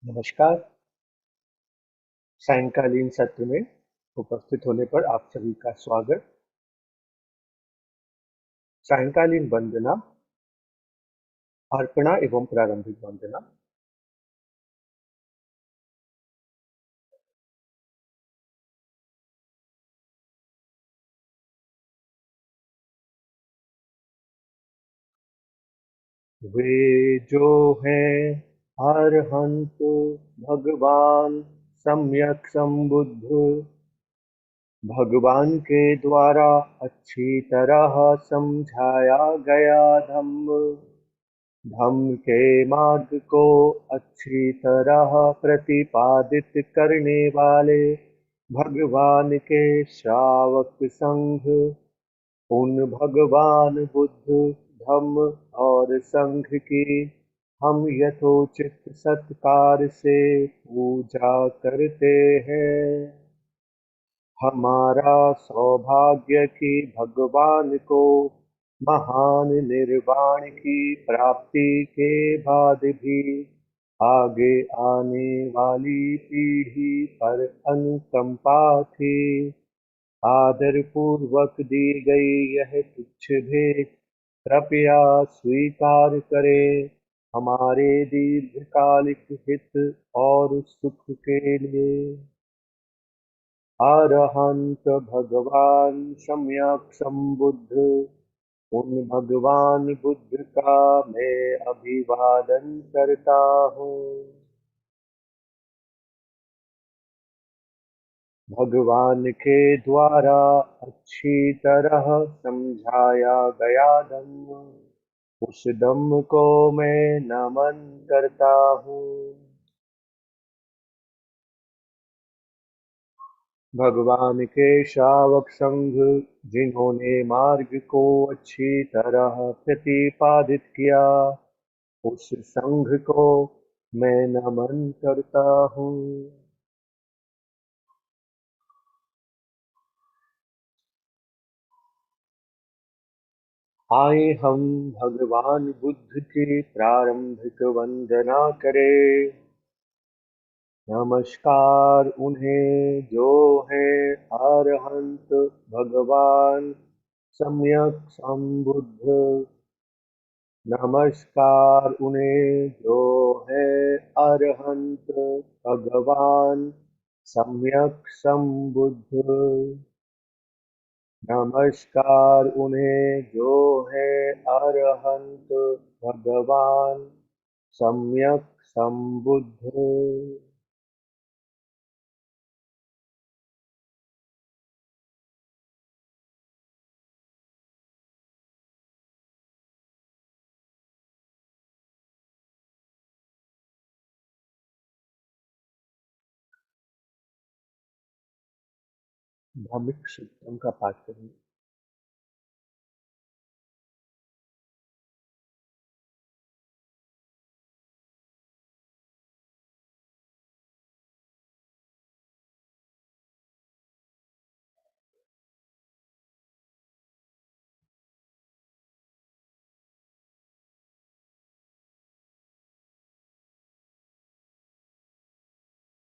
नमस्कार। सायंकालीन सत्र में उपस्थित होने पर आप सभी का स्वागत। सायंकालीन वंदना, अर्पणा एवं प्रारंभिक वंदना। वे जो हैं अरहंत भगवान सम्यक संबुद्ध, भगवान के द्वारा अच्छी तरह समझाया गया धम्म, धम्म के मार्ग को अच्छी तरह प्रतिपादित करने वाले भगवान के श्रावक संघ, उन भगवान बुद्ध, धम्म और संघ की हम यथोचित सत्कार से पूजा करते हैं। हमारा सौभाग्य कि भगवान को महान निर्वाण की प्राप्ति के बाद भी आगे आने वाली पीढ़ी पर अनुकंपा थी। आदर पूर्वक दी गई यह तुच्छ भेंट कृपया स्वीकार करें। हमारे दीर्घकालिक हित और सुख के लिए। अरहंत भगवान सम्यक संबुद्ध, उन भगवान बुद्ध का मैं अभिवादन करता हूँ। भगवान के द्वारा अच्छी तरह समझाया गया धम्म, उस धम्म को मैं नमन करता हूँ। भगवान के श्रावक संघ, जिन्होंने मार्ग को अच्छी तरह प्रतिपादित किया, उस संघ को मैं नमन करता हूँ। आए हम भगवान बुद्ध की प्रारंभिक वंदना करें। नमस्कार उन्हें जो हैं अरहंत भगवान सम्यक संबुद्ध। नमस्कार उन्हें जो है अरहंत भगवान सम्यक संबुद्ध। नमस्कार उन्हें जो है अरहंत भगवान सम्यक संबुद्ध। धार्मिक सूत्रों का पाठ करेंगे।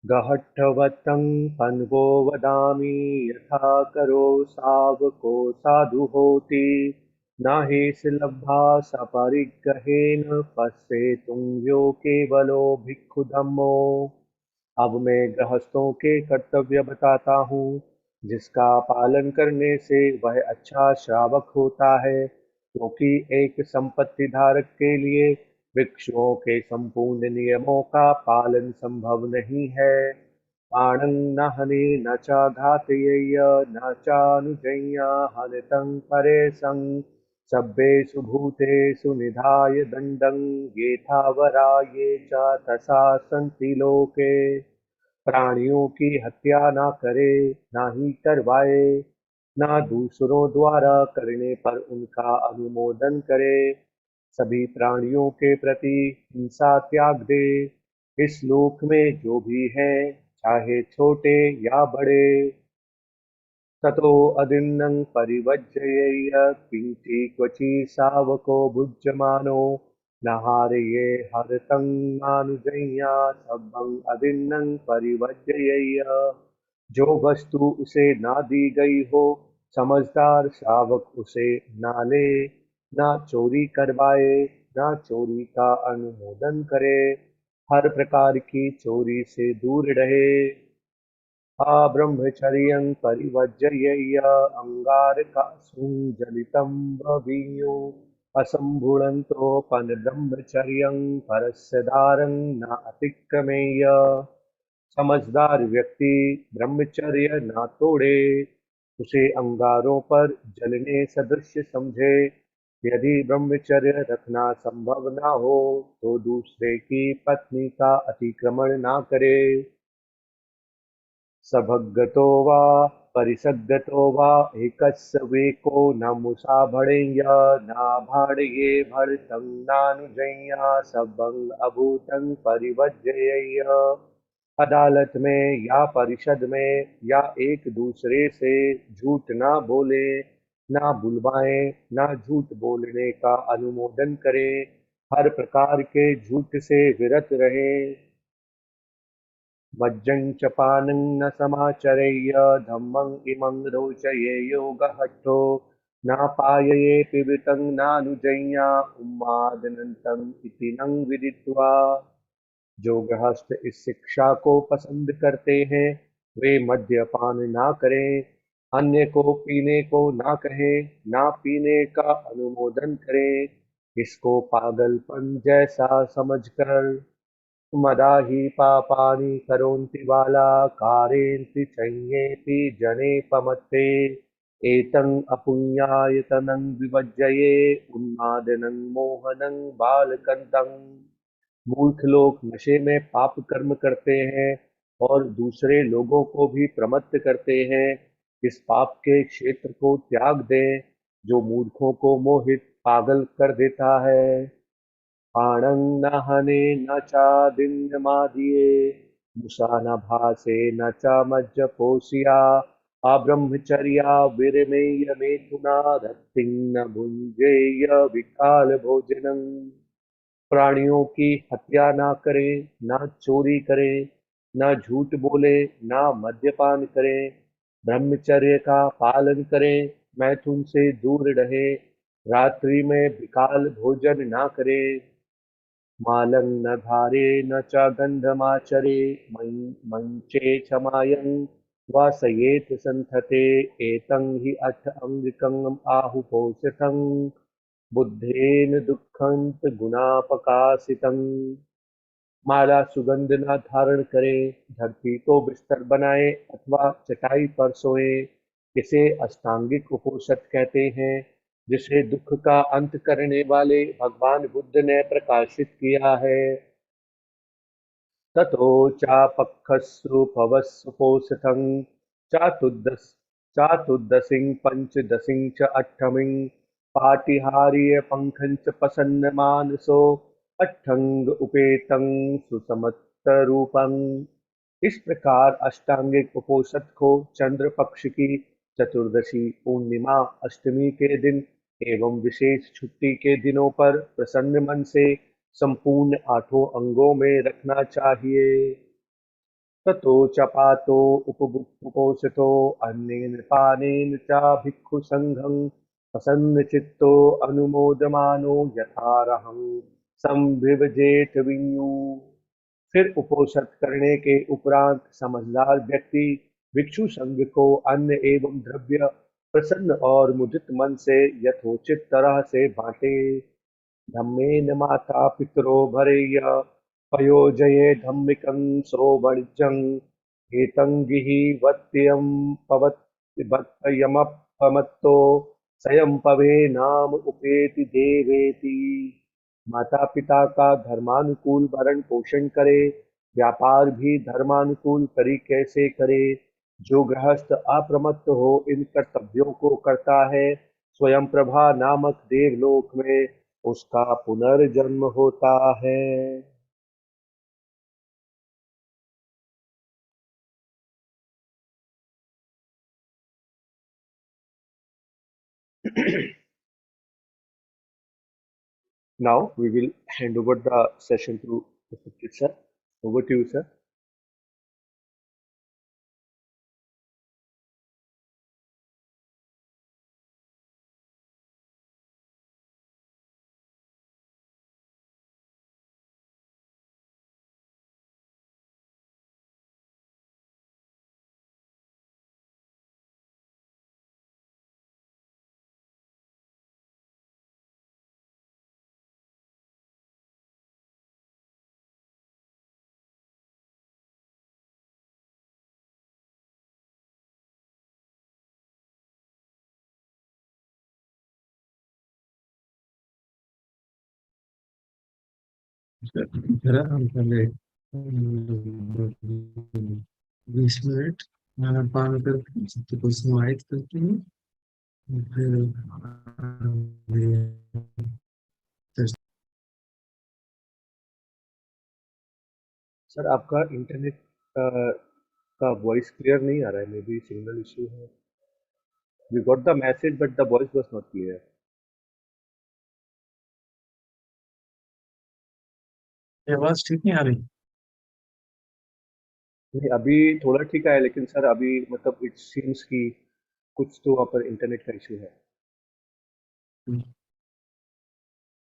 गहट्टवत्तं पन्वो वदामि यथा करो सावको साधु होति, नाहि लब्धा सपरिग्रहेण पश्येतुं यो केवलो भिक्खु धम्मो। अब मैं गृहस्थों के कर्तव्य बताता हूँ, जिसका पालन करने से वह अच्छा श्रावक होता है, क्योंकि एक संपत्ति धारक के लिए भिक्षुओं के संपूर्ण नियमों का पालन संभव नहीं है। पाणं न हने न च घातयेय न चानुजय्य हनितं परेशं, सभ्येषु भूतेषु निधाय दण्डं येथावरा ये च तथा सन्ति लोके। प्राणियों की हत्या ना करे, ना ही करवाए, ना दूसरों द्वारा करने पर उनका अनुमोदन करे। सभी प्राणियों के प्रति हिंसा त्याग दे। इस लोक में जो भी है, चाहे छोटे या बड़े, ततो अदिन्नं परिवज्ययेय किंचि क्वचि शावको भुज्यमानो नहारये हरतं नानुजय्या सभं अदिन्नं परिवर्जयेय। जो वस्तु उसे ना दी गई हो, समझदार श्रावक उसे ना ले। ना चोरी करवाए, ना चोरी का अनुमोदन करे, हर प्रकार की चोरी से दूर रहे। ब्रह्मचर्यं परिवर्जयेय अंगारकासुं जलितं भवीयो असम्भुणन्तोपन ब्रह्मचर्यं परस्य दारं न अतिक्रमेय। समझदार व्यक्ति ब्रह्मचर्य ना तोड़े, उसे अंगारों पर जलने सदृश समझे। यदि ब्रह्मचर्य रखना संभव ना हो तो दूसरे की पत्नी का अतिक्रमण ना करे। सभग्गतो वा परिसग्गतो वा एकस्वेको न मुषाभणेय नाभाणये भरतं नानुजय्या सबं अभूतं परिवर्जयेय। अदालत में या परिषद में या एक दूसरे से झूठ ना बोले, ना बुलवाएं, ना झूठ बोलने का अनुमोदन करें, हर प्रकार के झूठ से विरत रहें। मज्जं च पानं न समाचरेय धम्मं इमं रोचये योगहट्टो नापायये पिबतं नानुजय्या उन्मादनन्तम् इति नं विदित्वा। जो गृहस्थ इस शिक्षा को पसंद करते हैं वे मद्यपान ना करें, अन्य को पीने को ना कहें, ना पीने का अनुमोदन करें, इसको पागलपन जैसा समझकर। मदाहि पापानि करोन्ति बाला कारयन्ति चैयेति जने पमत्ते एतं अपुण्यायतनं विवर्जये उन्मादनं मोहनं बालकंतं। मूर्ख लोग नशे में पाप कर्म करते हैं और दूसरे लोगों को भी प्रमत्त करते हैं। इस पाप के क्षेत्र को त्याग दें जो मूर्खों को मोहित पागल कर देता है। आणं न हने न चादिन्यमादिये मुषा न भासे न च मज्जपोषिया अब्रह्मचर्या विरमेय मेथुना रक्तिं न भुञ्जेय विकाल भोजनम्। प्राणियों की हत्या ना करें, ना चोरी करें, ना झूठ बोले, ना मद्यपान करें, ब्रह्मचर्य का पालन करें, मैथुन से दूर रहें, रात्रि में विकाल भोजन ना करें, मालं न धारे न च गन्धमाचरे मञ्चे क्षमायं वासयेत् सन्थते एतं हि अथ अङ्गिकम् आहुपोषितं बुद्धेन दुःखंत गुणापकाशितम्। माला सुगंध न धारण करें, धरती को बिस्तर बनाए अथवा चटाई पर सोए, इसे अष्टांगिक उपोषण कहते हैं जिसे दुख का अंत करने वाले भगवान बुद्ध ने प्रकाशित किया है। ततो चापक्षस्सु भवस्सुपोषितं चातुर्दश चातुर्दशिं पंचदशिं च अष्टमिं पाटिहार्य पंखं च प्रसन्नमानसो अट्ठंग उपेतं सुसमत्तरूपम्। इस प्रकार अष्टांगिक उपोषण को चंद्र पक्ष की चतुर्दशी, पूर्णिमा, अष्टमी के दिन एवं विशेष छुट्टी के दिनों पर प्रसन्न मन से संपूर्ण आठों अंगों में रखना चाहिए। ततो च पातो उपोषितो अन्नेन पानेन च भिक्षु संघं प्रसन्नचित्तो अनुमोदमानो यथारहं संविभजेत विञ्जु। फिर उपोषण करने के उपरांत समझदार व्यक्ति भिक्षु संघ को अन्न एवं द्रव्य प्रसन्न और मुदित मन से यथोचित तरह से बांटे। धम्मेन माता पितरो भरेय पयोजये धम्मिकं सौवर्जं एतं गिहि वत्यं पवत्यमपमत्तो स्वयं पवे नाम उपेति देवेति। माता पिता का धर्मानुकूल भरण पोषण करे, व्यापार भी धर्मानुकूल तरीके से करे। जो गृहस्थ अप्रमत्त हो इन कर्तव्यों को करता है, स्वयं प्रभा नामक देवलोक में उसका पुनर्जन्म होता है। Now we will hand over the session to Mr. Kit sir. Over to you, sir. जरा हम पहले 20 मिनट खाना पान करके सबको समाहित करते हैं और फिर सर आपका इंटरनेट का वॉइस क्लियर नहीं आ रहा है, मे बी सिग्नल इशू है. We got the message but the voice was not clear. आवाज ठीक नहीं आ रही। नहीं, अभी थोड़ा ठीक है, लेकिन सर अभी मतलब इट सीम्स कि कुछ तो वहाँ पर इंटरनेट का इशू है.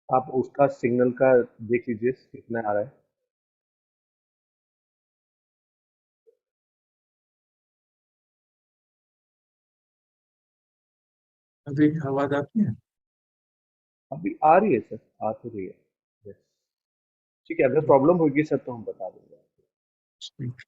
आप उसका सिग्नल का देख लीजिए कितना आ रहा है. अभी आवाज आती है। अभी आ रही है सर, आ तो रही है. Yes. ठीक है, अगर प्रॉब्लम होगी सर तो हम बता देंगे. ठीक।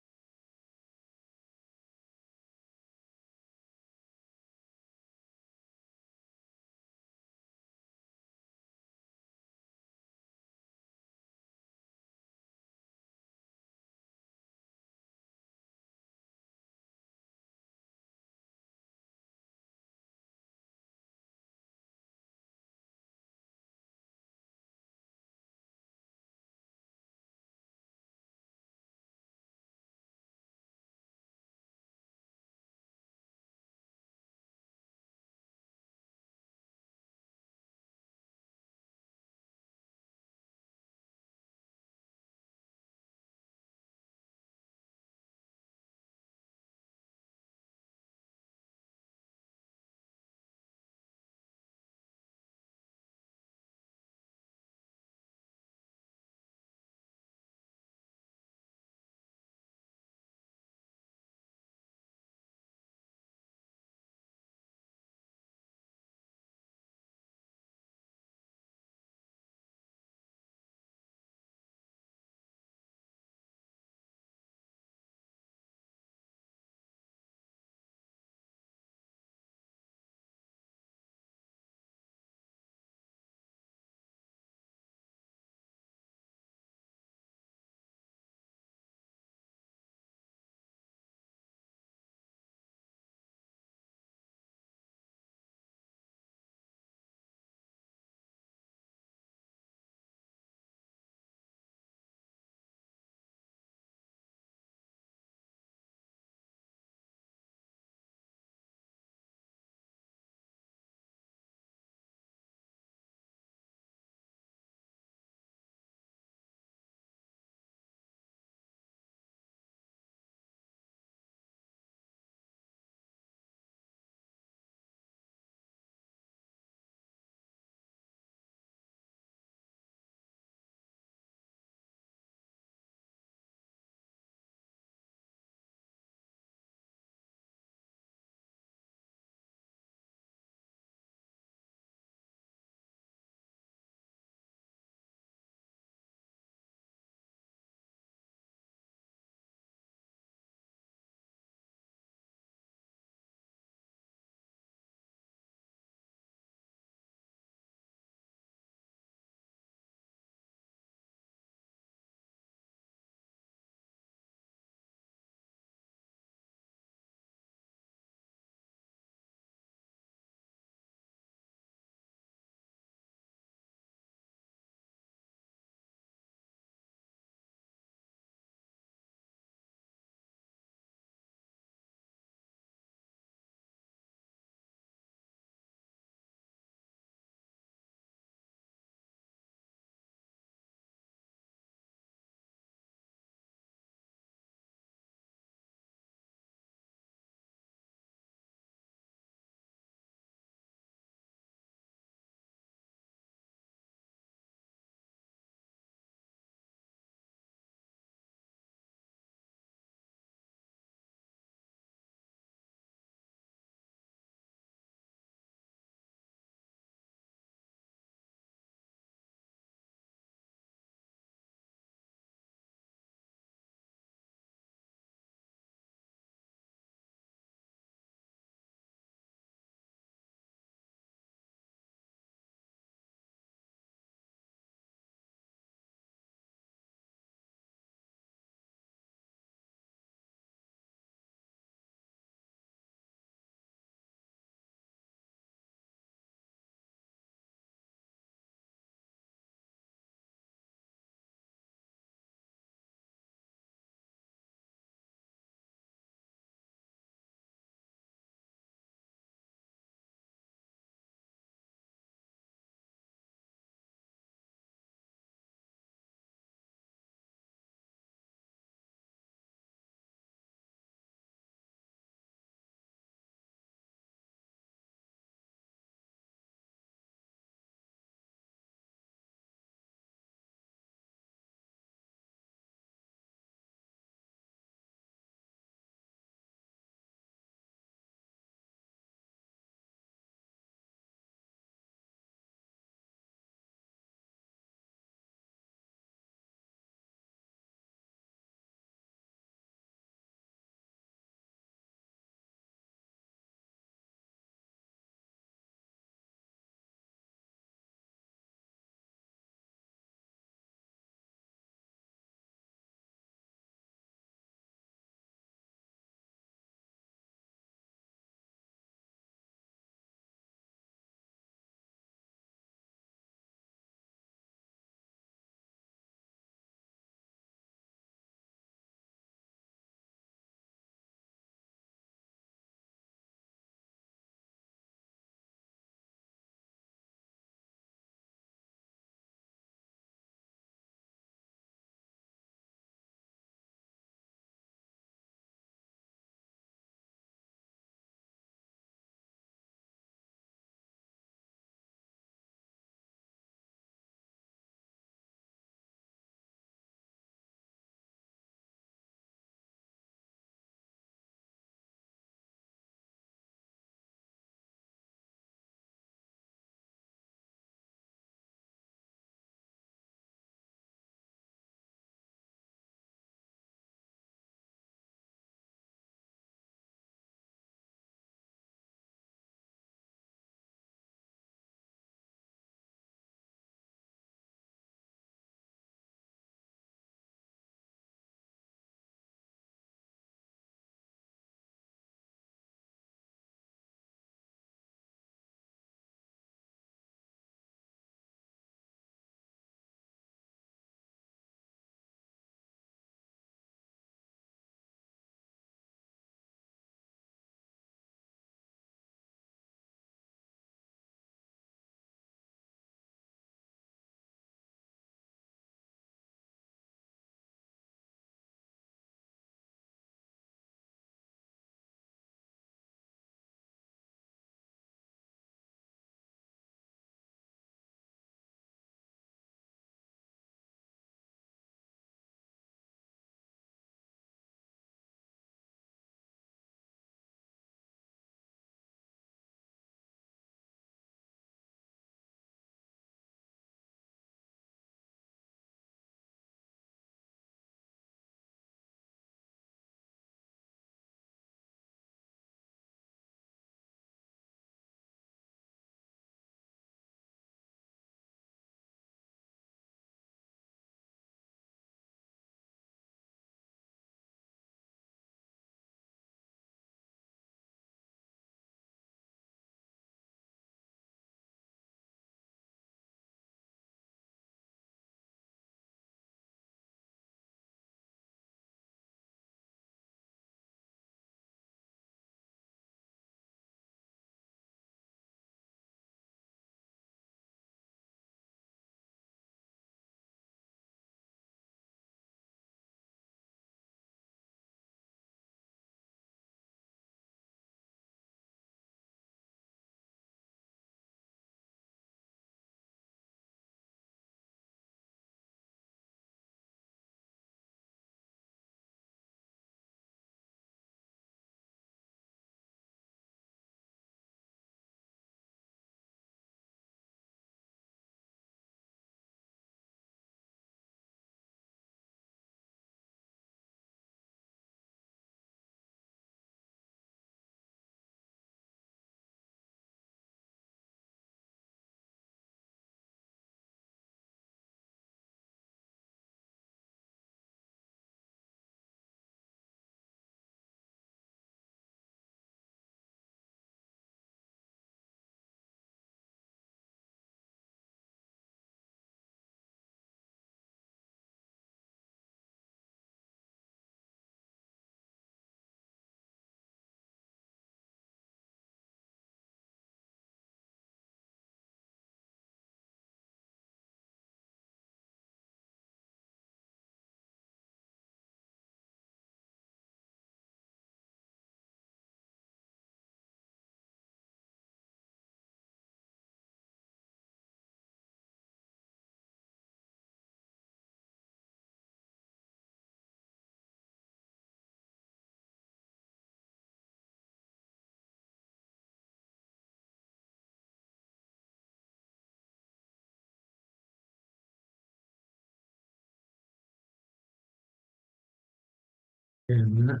And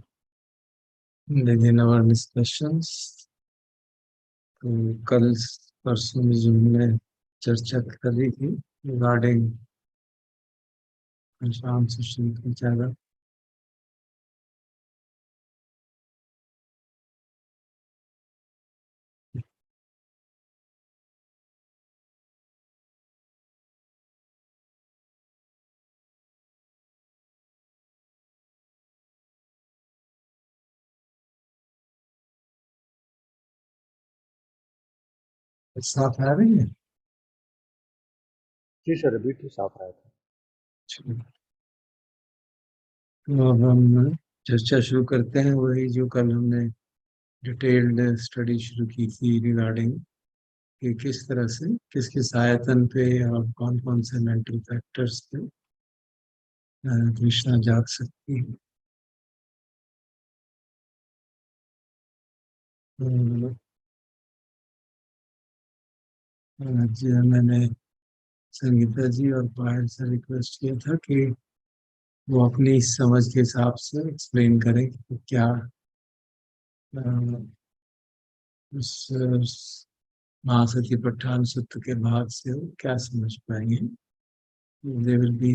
begin our discussions. तो कल परसों में जो हमने चर्चा करी थी रिगार्डिंग शाम से शुरू की जाएगा. साफ आ रही है. जी सर, अभी तो साफ आया था. तो अब हम चर्चा शुरू करते हैं वही जो कल हमने डिटेल्ड स्टडी शुरू की थी रिगार्डिंग कि किस तरह से किस किस आयतन पे और कौन कौन से मेंटल फैक्टर्स पे तृष्णा जाग सकती है. तो आज मैंने संगीता जी और पायल से रिक्वेस्ट किया था कि वो अपनी समझ के हिसाब से एक्सप्लेन करें कि क्या अ, उस महासतीपट्ठान सुत्त के भाग से वो क्या समझ पाएंगे. They will be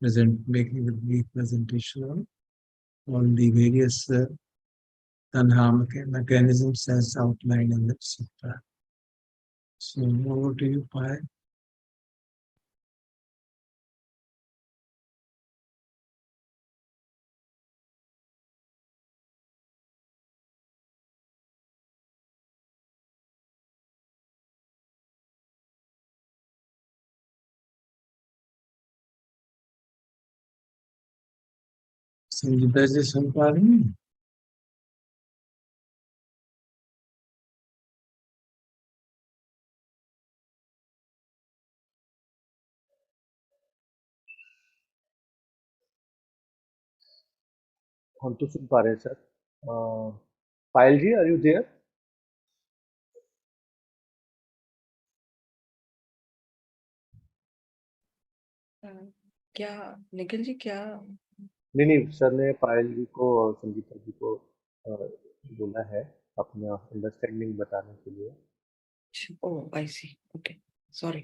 making the brief presentation on all the various Tanha mechanisms as outlined in the Sutta. So over to you, Pai. Sangeeta ji सुन पा रही हैं? हम तो सुन पा रहे हैं sir. Payal ji, are you there? हाँ, क्या निखिल जी क्या? नहीं नहीं, सर ने पायल जी को और संगीता जी को बोला है अपना अंडरस्टैंडिंग बताने के लिए. ओ आई सी, ओके, सॉरी.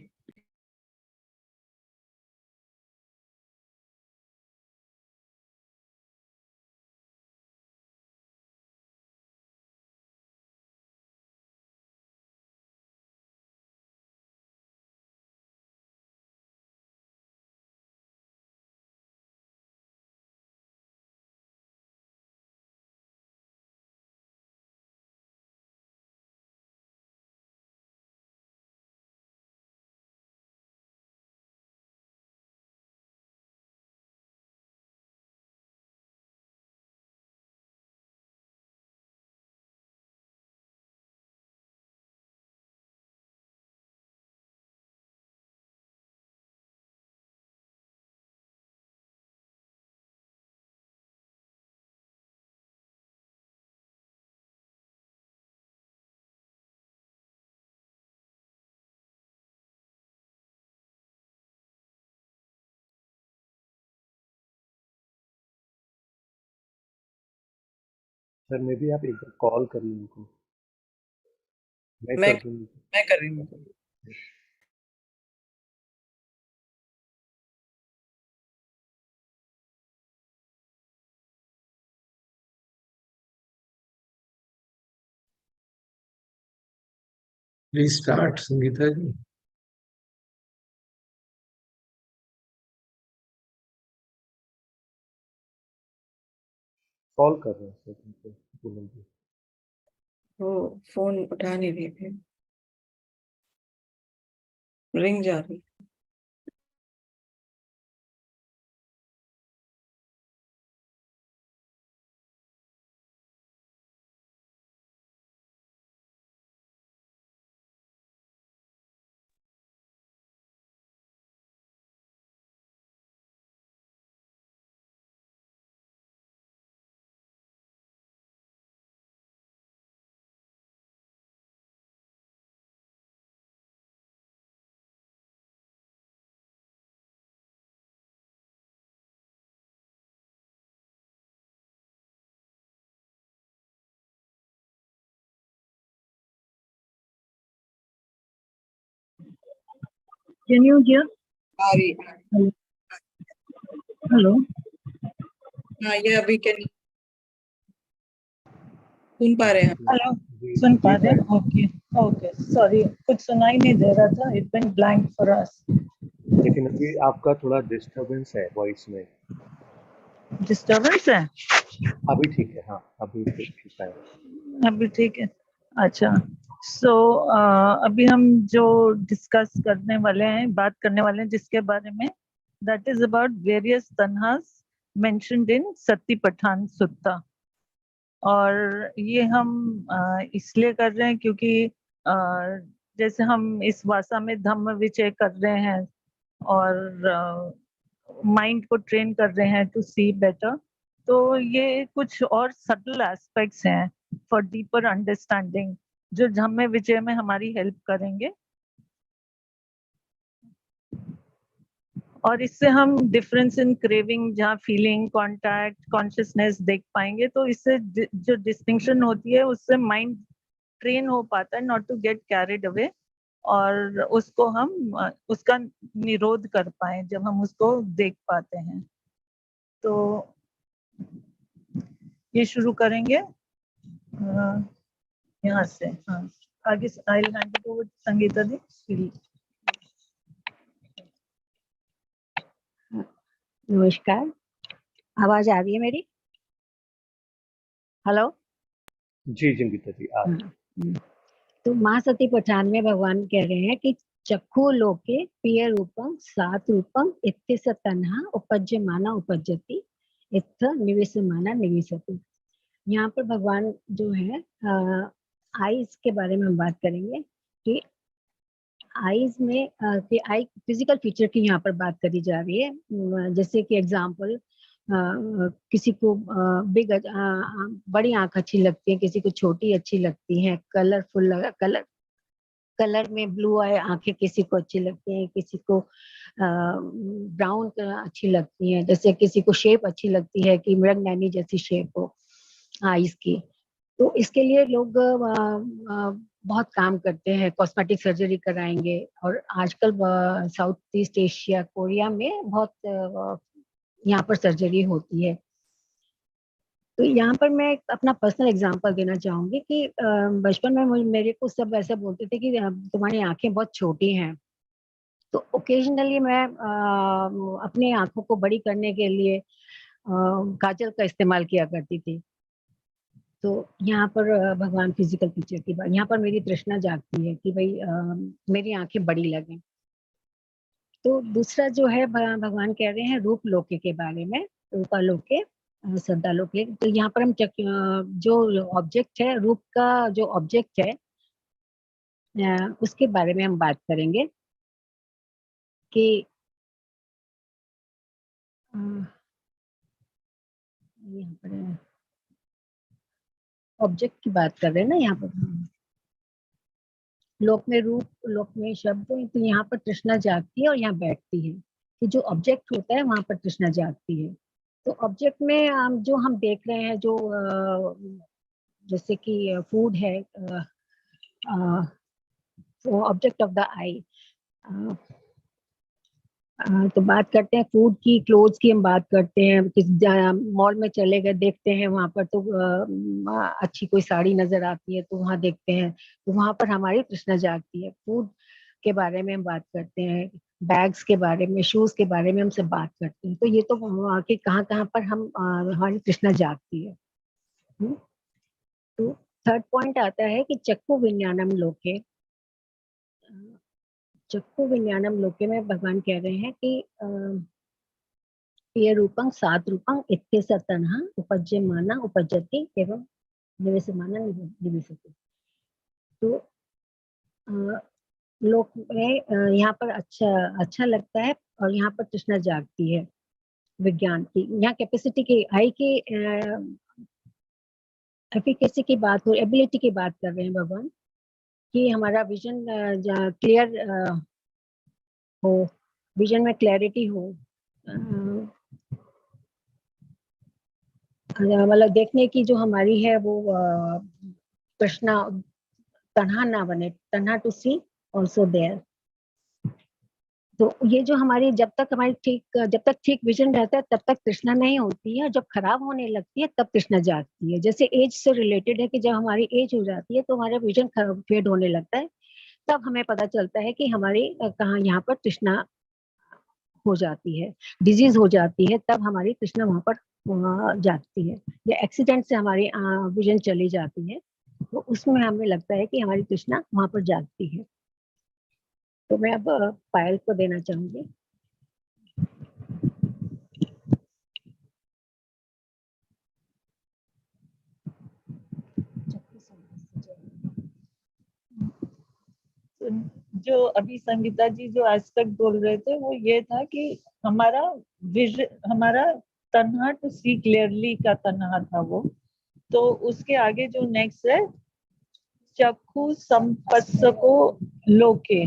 सर मे भी आप एक बार कॉल कर लीजिए उनको. मैं मैं कर दूँ. मैं कर रही हूँ. Please start, Sangeeta ji. Call कर रहे हैं सर तुमको पूनम जी. वो फोन उठा नहीं रही थी, रिंग जा रही. Can you hear? आ रही है। Hello. हाँ, ये अभी कैन सुन पा रहे हैं। हेलो, सुन पा रहे हैं? ओके ओके, सॉरी, कुछ सुनाई नहीं दे रहा था, it went blank for us. लेकिन अभी आपका थोड़ा डिस्टरबेंस है वॉइस में। डिस्टरबेंस है? अभी ठीक है, हाँ अभी ठीक है। अभी ठीक है, अच्छा। सो अभी हम जो डिस्कस करने वाले हैं, बात करने वाले हैं जिसके बारे में, that is about various tanhas mentioned in Satipatthana Sutta. और ये हम इसलिए कर रहे हैं क्योंकि जैसे हम इस भाषा में धम्म विचय कर रहे हैं और माइंड को ट्रेन कर रहे हैं टू सी बेटर, तो ये कुछ और सटल एस्पेक्ट्स हैं फॉर डीपर अंडरस्टैंडिंग जो धम्म विचय में हमारी हेल्प करेंगे। और इससे हम डिफरेंस इन क्रेविंग, जहाँ फीलिंग, कांटेक्ट, कॉन्शियसनेस देख पाएंगे, तो इससे जो डिस्टिंक्शन होती है उससे माइंड ट्रेन हो पाता है not to get carried away, और उसको हम उसका निरोध कर पाए जब हम उसको देख पाते हैं। तो ये शुरू करेंगे यहाँ से। हाँ, आगे I will hand it over to Sangeeta di. नमस्कार, आवाज आ रही है मेरी? हेलो। जी संगीता जी आ रही है। तो महासतिपट्ठान में भगवान कह रहे हैं कि चक्षु लोके प्रिय रूपम सात रूपम इत्थिस तन्हा उपज्यमाना उपज्यति इत्थ निविसमाना निविसति। यहाँ पर भगवान जो है आईज के बारे में हम बात करेंगे कि आईज में कि आई फिजिकल फीचर की यहाँ पर बात करी जा रही है। जैसे कि एग्जांपल, किसी को बिग बड़ी आंख अच्छी लगती है, किसी को छोटी अच्छी लगती है, कलरफुल कलर में ब्लू आई आंखें किसी को अच्छी लगती हैं, किसी को ब्राउन अच्छी लगती हैं, जैसे किसी को शेप अच्छी लगती है कि मृगनैनी जैसी शेप हो आईज की। तो इसके लिए लोग बहुत काम करते हैं, कॉस्मेटिक सर्जरी कराएंगे, और आजकल साउथ ईस्ट एशिया, कोरिया में बहुत यहाँ पर सर्जरी होती है। तो यहाँ पर मैं अपना पर्सनल एग्जांपल देना चाहूंगी कि बचपन में मेरे को सब ऐसा बोलते थे कि तुम्हारी आंखें बहुत छोटी हैं। तो ओकेजनली मैं अपनी आंखों को बड़ी करने के लिए काजल का इस्तेमाल किया करती थी। तो यहाँ पर भगवान फिजिकल फीचर की बात, यहाँ पर मेरी तृष्णा जागती है कि भाई मेरी आंखें बड़ी लगें। तो दूसरा जो है भगवान कह रहे हैं रूप लोके के बारे में, रूपा लोके श्रद्धा लोके। तो यहाँ पर हम जो ऑब्जेक्ट है, रूप का जो ऑब्जेक्ट है उसके बारे में हम बात करेंगे कि यहाँ पर ऑब्जेक्ट की बात कर रहे हैं ना यहाँ पर। लोक में रूप, लोक में शब्द, तो यहाँ पर तृष्णा जागती है और यहाँ बैठती है कि जो ऑब्जेक्ट होता है वहां पर तृष्णा जागती है। तो ऑब्जेक्ट में जो हम देख रहे हैं, जो जैसे कि फूड है, ऑब्जेक्ट ऑफ द आई। तो बात करते हैं फूड की, क्लोथ्स की हम बात करते हैं। किस मॉल में चले गए, देखते हैं वहां पर तो अच्छी कोई साड़ी नजर आती है तो वहां देखते हैं, तो वहां पर हमारी तृष्णा जागती है। फूड के बारे में हम बात करते हैं, बैग्स के बारे में, शूज के बारे में हम सब बात करते हैं। तो ये तो कि कहाँ कहाँ पर हम हमारी तृष्णा जागती है। तो थर्ड पॉइंट आता है कि चक्षु विज्ञानम लोके। चक्षु विज्ञानम लोके में भगवान कह रहे हैं कि प्रिय रूपं सात रूपं इत्यस्य तन्हा उपज्यमाना उपज्यति एवं निवेशमाना निवेशति। तो लोक में यहाँ पर अच्छा लगता है और यहाँ पर तृष्णा जागती है विज्ञान की। यहाँ कैपेसिटी की, आई की एफिकेसी की बात हो, एबिलिटी की बात कर रहे हैं भगवान कि हमारा विजन क्लियर हो, विजन में क्लैरिटी हो, मतलब देखने की जो हमारी है वो तृष्णा, तन्हा ना बने, तन्हा टू सी ऑल्सो देयर। तो ये जो हमारी जब तक ठीक विजन रहता है तब तक तृष्णा नहीं होती है, और जब खराब होने लगती है तब तृष्णा जागती है। जैसे एज से रिलेटेड है कि जब हमारी एज हो जाती है तो हमारा विजन फेड होने लगता है, तब हमें पता चलता है कि हमारी कहाँ यहाँ पर तृष्णा हो जाती है, डिजीज हो जाती है, तब हमारी तृष्णा वहां पर जागती है, या एक्सीडेंट से हमारी विजन चली जाती है, तो उसमें हमें लगता है कि हमारी तृष्णा वहां पर जागती है। तो मैं अब पायल को देना चाहूंगी। जो अभी संगीता जी जो आज तक बोल रहे थे वो ये था कि हमारा हमारा तन्हा टू सी क्लियरली का तन्हा था वो। तो उसके आगे जो नेक्स्ट है, चक्षु संपस्सको लोके।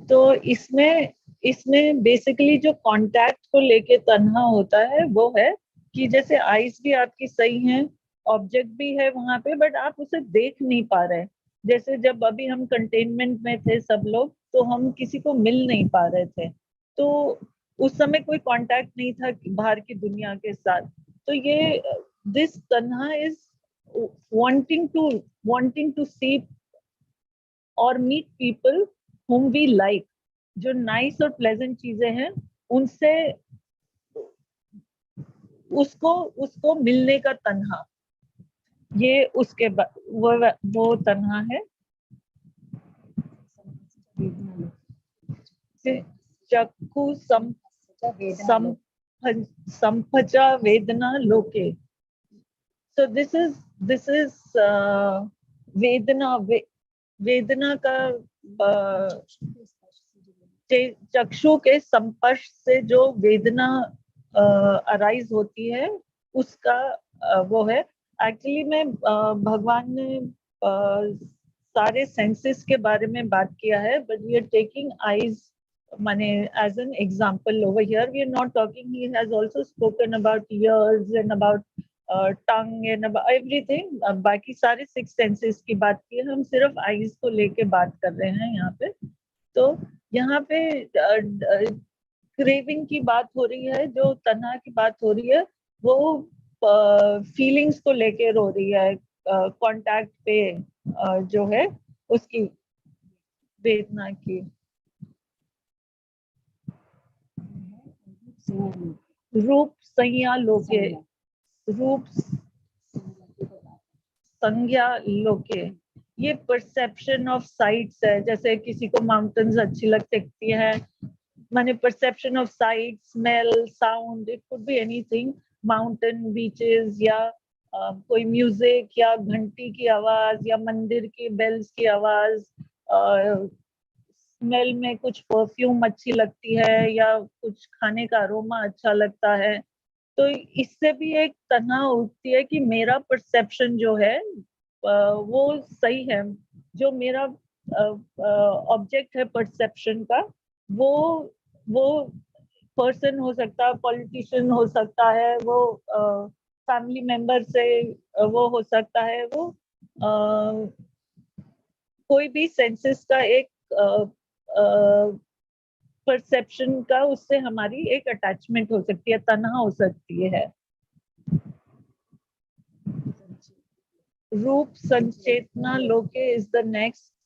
तो इसमें इसमें बेसिकली जो कांटेक्ट को लेके तन्हा होता है वो है कि जैसे आईज भी आपकी सही है, ऑब्जेक्ट भी है वहां पे, बट आप उसे देख नहीं पा रहे। जैसे जब अभी हम कंटेनमेंट में थे सब लोग, तो हम किसी को मिल नहीं पा रहे थे, तो उस समय कोई कांटेक्ट नहीं था बाहर की दुनिया के साथ। तो ये दिस तन्हा इज वांटिंग टू सी और meet people whom we like, जो नाइस और प्लेजेंट चीजें हैं उनसे उसको उसको मिलने का तन्हा, ये उसके वो तन्हा है। चक्षु संपजा वेदना लोके। So this is वेदना वेदना का चक्षु के संपर्श से जो वेदना अराइज होती है उसका वो है। एक्चुअली में भगवान ने सारे सेंसेस के बारे में बात किया है, but we are taking eyes माने as an example over here. We are not talking, he has also spoken about ears and about tongue and everything. बाकी सारे सिक्स सेंसेस की बात की है, हम सिर्फ आईज को लेके बात कर रहे हैं यहाँ पे। तो यहाँ पे क्रेविंग की बात हो रही है, जो तन्हा की बात हो रही है वो फीलिंग्स को लेके रो रही है, कांटेक्ट पे जो है उसकी वेदना की। रूप संज्ञा लोके, रूप संज्ञा लोके, ये परसेप्शन ऑफ साइट्स है। जैसे किसी को माउंटेन्स अच्छी लग सकती है, माने perception of site, smell, sound, it could be anything, mountain, beaches, या कोई म्यूजिक या घंटी की आवाज या मंदिर की बेल्स की आवाज, स्मेल में कुछ परफ्यूम अच्छी लगती है या कुछ खाने का अरोमा अच्छा लगता है। तो इससे भी एक तन्हा उठती है कि मेरा परसेप्शन जो है वो सही है, जो मेरा ऑब्जेक्ट है परसेप्शन का, वो वो पर्सन हो सकता है, पॉलिटिशियन हो सकता है, वो फैमिली मेंबर से वो हो सकता है, वो कोई भी सेंसेस का एक परसेप्शन का उससे हमारी एक अटैचमेंट हो सकती है, तन्हा हो सकती है। रूप संचेतना लोके is the next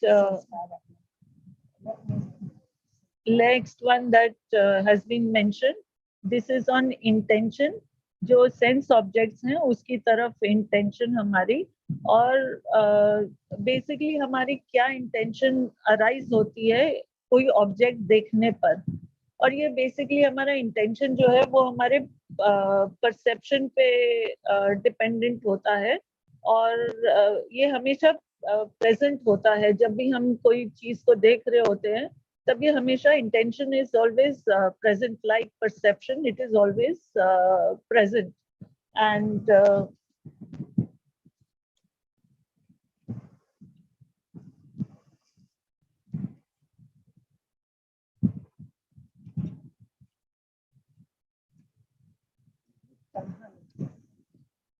one that has been mentioned. This is on intention, जो सेंस ऑब्जेक्ट्स हैं उसकी तरफ इंटेंशन हमारी, और बेसिकली हमारी क्या इंटेंशन अराइज होती है कोई ऑब्जेक्ट देखने पर। और ये बेसिकली हमारा इंटेंशन जो है वो हमारे परसेप्शन पे डिपेंडेंट होता है, और ये हमेशा प्रेजेंट होता है। जब भी हम कोई चीज को देख रहे होते हैं तब ये हमेशा intention is always present, like perception, it is always present. And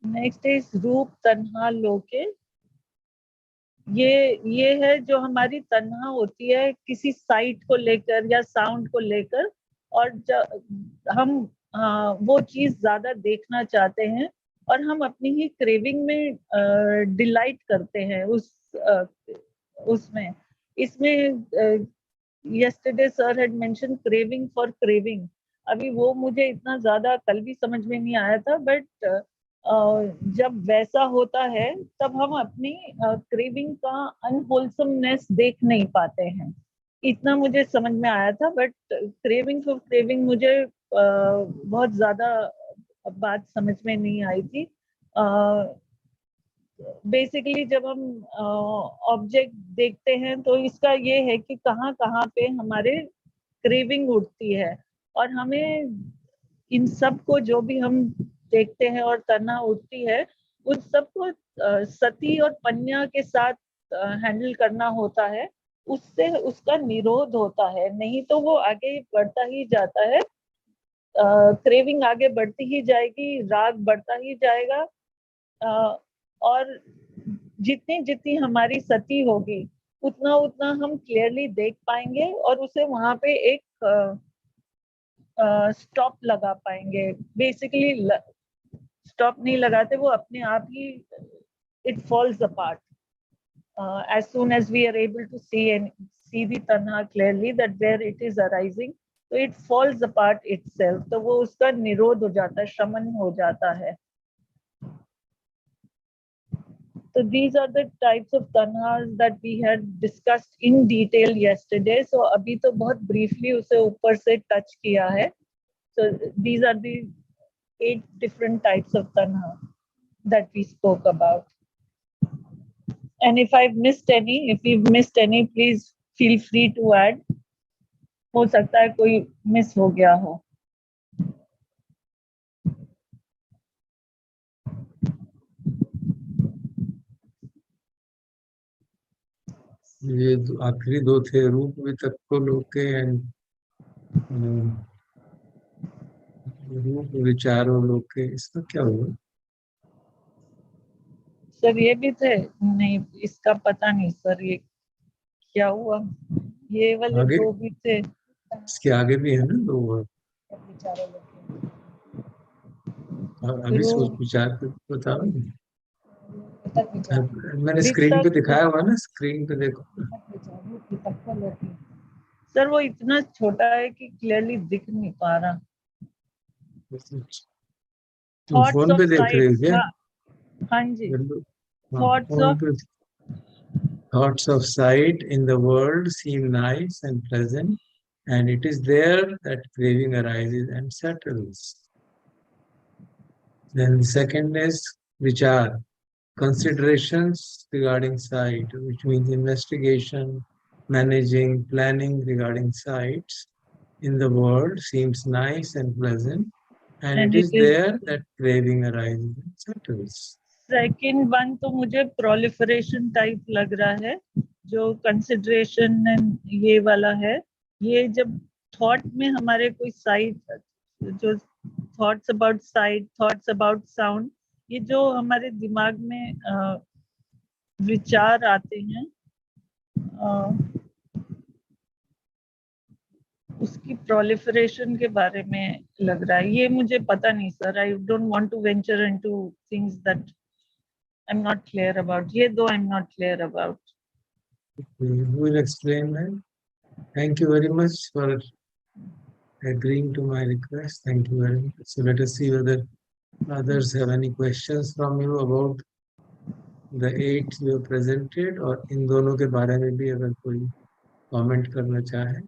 next is रूप तन्हा लोके। ये है जो हमारी तन्हा होती है किसी साइट को लेकर या साउंड को लेकर, और हम वो चीज ज्यादा देखना चाहते हैं और हम अपनी ही क्रेविंग में डिलाइट करते हैं उसमें। इसमें yesterday sir had mentioned craving for craving. अभी वो मुझे इतना ज्यादा कल भी समझ में नहीं आया था, बट जब वैसा होता है तब हम अपनी क्रेविंग का अनहोलसमनेस देख नहीं पाते हैं, इतना मुझे समझ में आया था। बट क्रेविंग फॉर क्रेविंग मुझे बहुत ज्यादा बात समझ में नहीं आई थी। बेसिकली जब हम ऑब्जेक्ट देखते हैं तो इसका ये है कि कहाँ कहाँ पे हमारे क्रेविंग उठती है, और हमें इन सब को जो भी हम देखते हैं और तन्हा उठती है उन सबको सती और पन्या के साथ हैंडल करना होता है, उससे उसका निरोध होता है, नहीं तो वो आगे बढ़ता ही जाता है। क्रेविंग आगे बढ़ती ही जाएगी, राग बढ़ता ही जाएगा, और जितनी जितनी हमारी सती होगी उतना उतना हम क्लियरली देख पाएंगे और उसे वहां पे एक स्टॉप लगा पाएंगे। बेसिकली स्टॉप नहीं लगाते, वो अपने आप ही it falls apart as soon as we are able to see the tanha clearly that where it is arising, so it falls apart itself, तो वो उसका निरोध हो जाता है, शमन हो जाता है। So these are the types of tanhas that we had discussed in detail yesterday. So अभी तो बहुत briefly उसे ऊपर से touch किया है। So these are the 8 different types of tanha that we spoke about. And if I've missed any, if we've missed any, please feel free to add. हो सकता है कोई मिस हो गया हो। ये आखिरी 2 थे, रूप वितक को लोके एंड रूप विचारो लोके, इसका क्या हुआ? सर ये भी थे? नहीं, इसका पता नहीं सर, ये क्या हुआ। ये वाले आगे 2 भी थे। इसके आगे भी है ना 2 वर्ड, अभी सोच विचार कर बताओ। मैंने स्क्रीन पे दिखाया हुआ ना, स्क्रीन पे देखो। सर वो इतना छोटा है कि क्लियरली दिख नहीं पा रहा। तुम फोन पे देख रहे हो क्या? हाँ जी। Thoughts of sight in the world seem nice and pleasant, and it is there that craving arises and settles. Then the second is vichar, considerations regarding sight, which means investigation, managing, planning regarding sights in the world seems nice and pleasant, and it is there that craving arises and settles. Second one तो मुझे proliferation type लग रहा है, जो consideration ये वाला है। ये जब थॉट में हमारे कोई साइट, जो thoughts about site, thoughts about sound, ये जो हमारे दिमाग में विचार आते हैं, उसकी प्रोलिफरेशन के बारे में लग रहा है। ये मुझे पता नहीं sir, I don't want to venture into things that I'm not clear about. ये 2 I'm not clear about. We will explain that. Thank you very much for agreeing to my request. Thank you very much. So let us see whether others have any questions from you about the 8 you have presented, और इन दोनों के बारे में भी अगर कोई comment करना चाहे,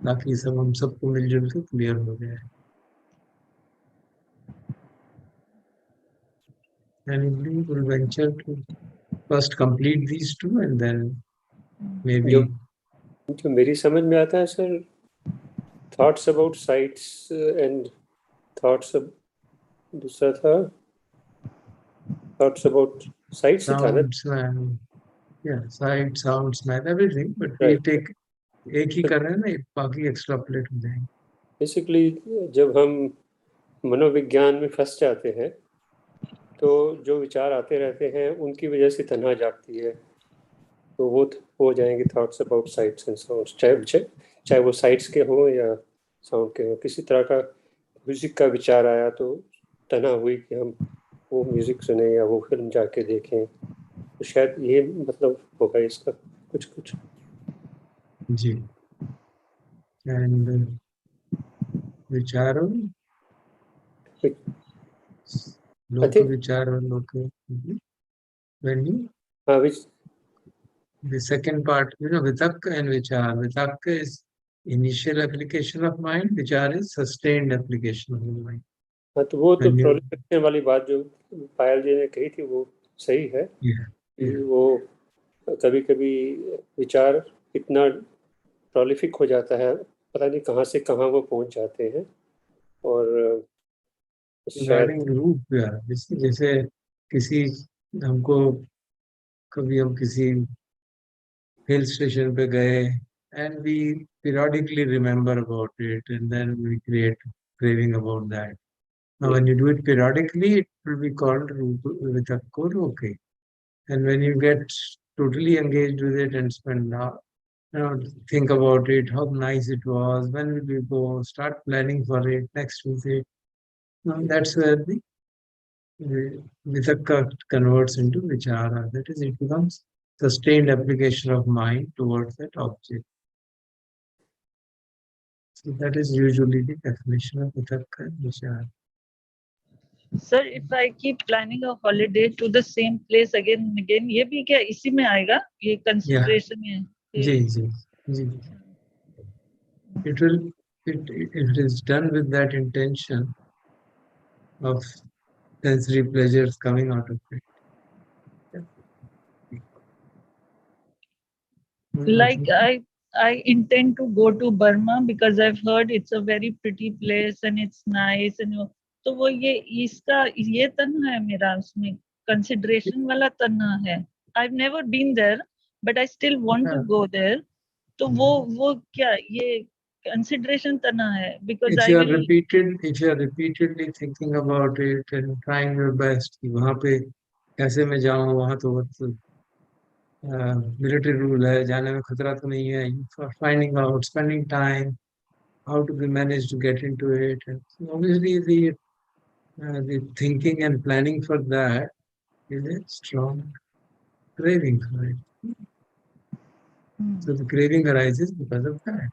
ताकि सब हम सबको मिलजुल के क्लियर हो जाए। And we will venture to first complete these 2 and then maybe जो मेरी समझ में आता है sir, thoughts about sites and thoughts, दूसरा था थॉट्स अबाउट साइट्स था ना? Yeah, sight, sound, smell, everything, but we take एक ही कर रहे हैं ना, बाकी एक्स्ट्रापोलेट हो जाएंगे। बेसिकली जब हम मनोविज्ञान में फंस जाते हैं तो जो विचार आते रहते हैं उनकी वजह से तन्हा जागती है, तो वो हो जाएंगे thoughts about sites and sounds, चाहे वो साइट्स के हों या साउंड के हों। किसी तरह का म्यूजिक का विचार आया तो तना हुई कि हम वो म्यूजिक सुने या वो फिल्म जाके देखें, तो शायद ये मतलब होगा इसका कुछ कुछ। जी। एंड विचारों लोक विचार और लोक when you the second part, vitakka and vichar. Vitakka is initial application of mind, vichar is sustained application of the mind. हाँ, तो वो तो प्रोलिफरेशन वाली बात जो पायल जी ने कही थी वो सही है। वो कभी कभी विचार इतना प्रोलिफिक हो जाता है, पता नहीं कहाँ से कहाँ वो पहुंच जाते हैं। और शायद रूप जैसे किसी हमको कभी हम किसी हिल स्टेशन पे गए and we periodically remember about it and then we create craving about that. Now when you do it periodically, it will be called vitakka okay. And when you get totally engaged with it and spend think about it, how nice it was, when will we go, start planning for it, next visit. Now that's where the vitakka converts into vichara. That is, it becomes sustained application of mind towards that object. So that is usually the definition of vitakka and vichara. Sir, if I keep planning a holiday to the same place again and again, ये भी क्या इसी में आएगा? ये consideration है? जी. It is done with that intention of sensory pleasures coming out of it. Like I intend to go to Burma because I've heard it's a very pretty place and it's nice and तो वो ये तन्हा है मेरा, उसमें consideration वाला तन्हा है. I've never been there, but I still want to go there. तो वो क्या ये consideration तन्हा है? Because if you are repeatedly thinking about it and trying your best कि वहाँ पे कैसे मैं जाऊँ, वहाँ तो military rule है, जाने में खतरा तो नहीं है, for finding out, spending time, how to be managed to get into it, and obviously the thinking and planning for that is a strong craving for it. So the craving arises because of that.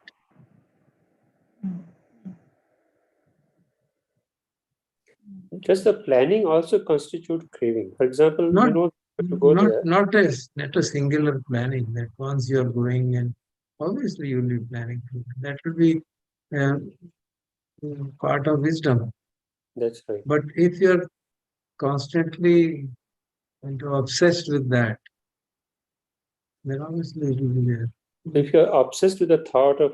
Does the planning also constitute craving? For example, not a singular planning that once you are going and obviously you will be planning for that will be part of wisdom. That's right. But if you are constantly obsessed with that, then obviously it will be there. If you are obsessed with the thought of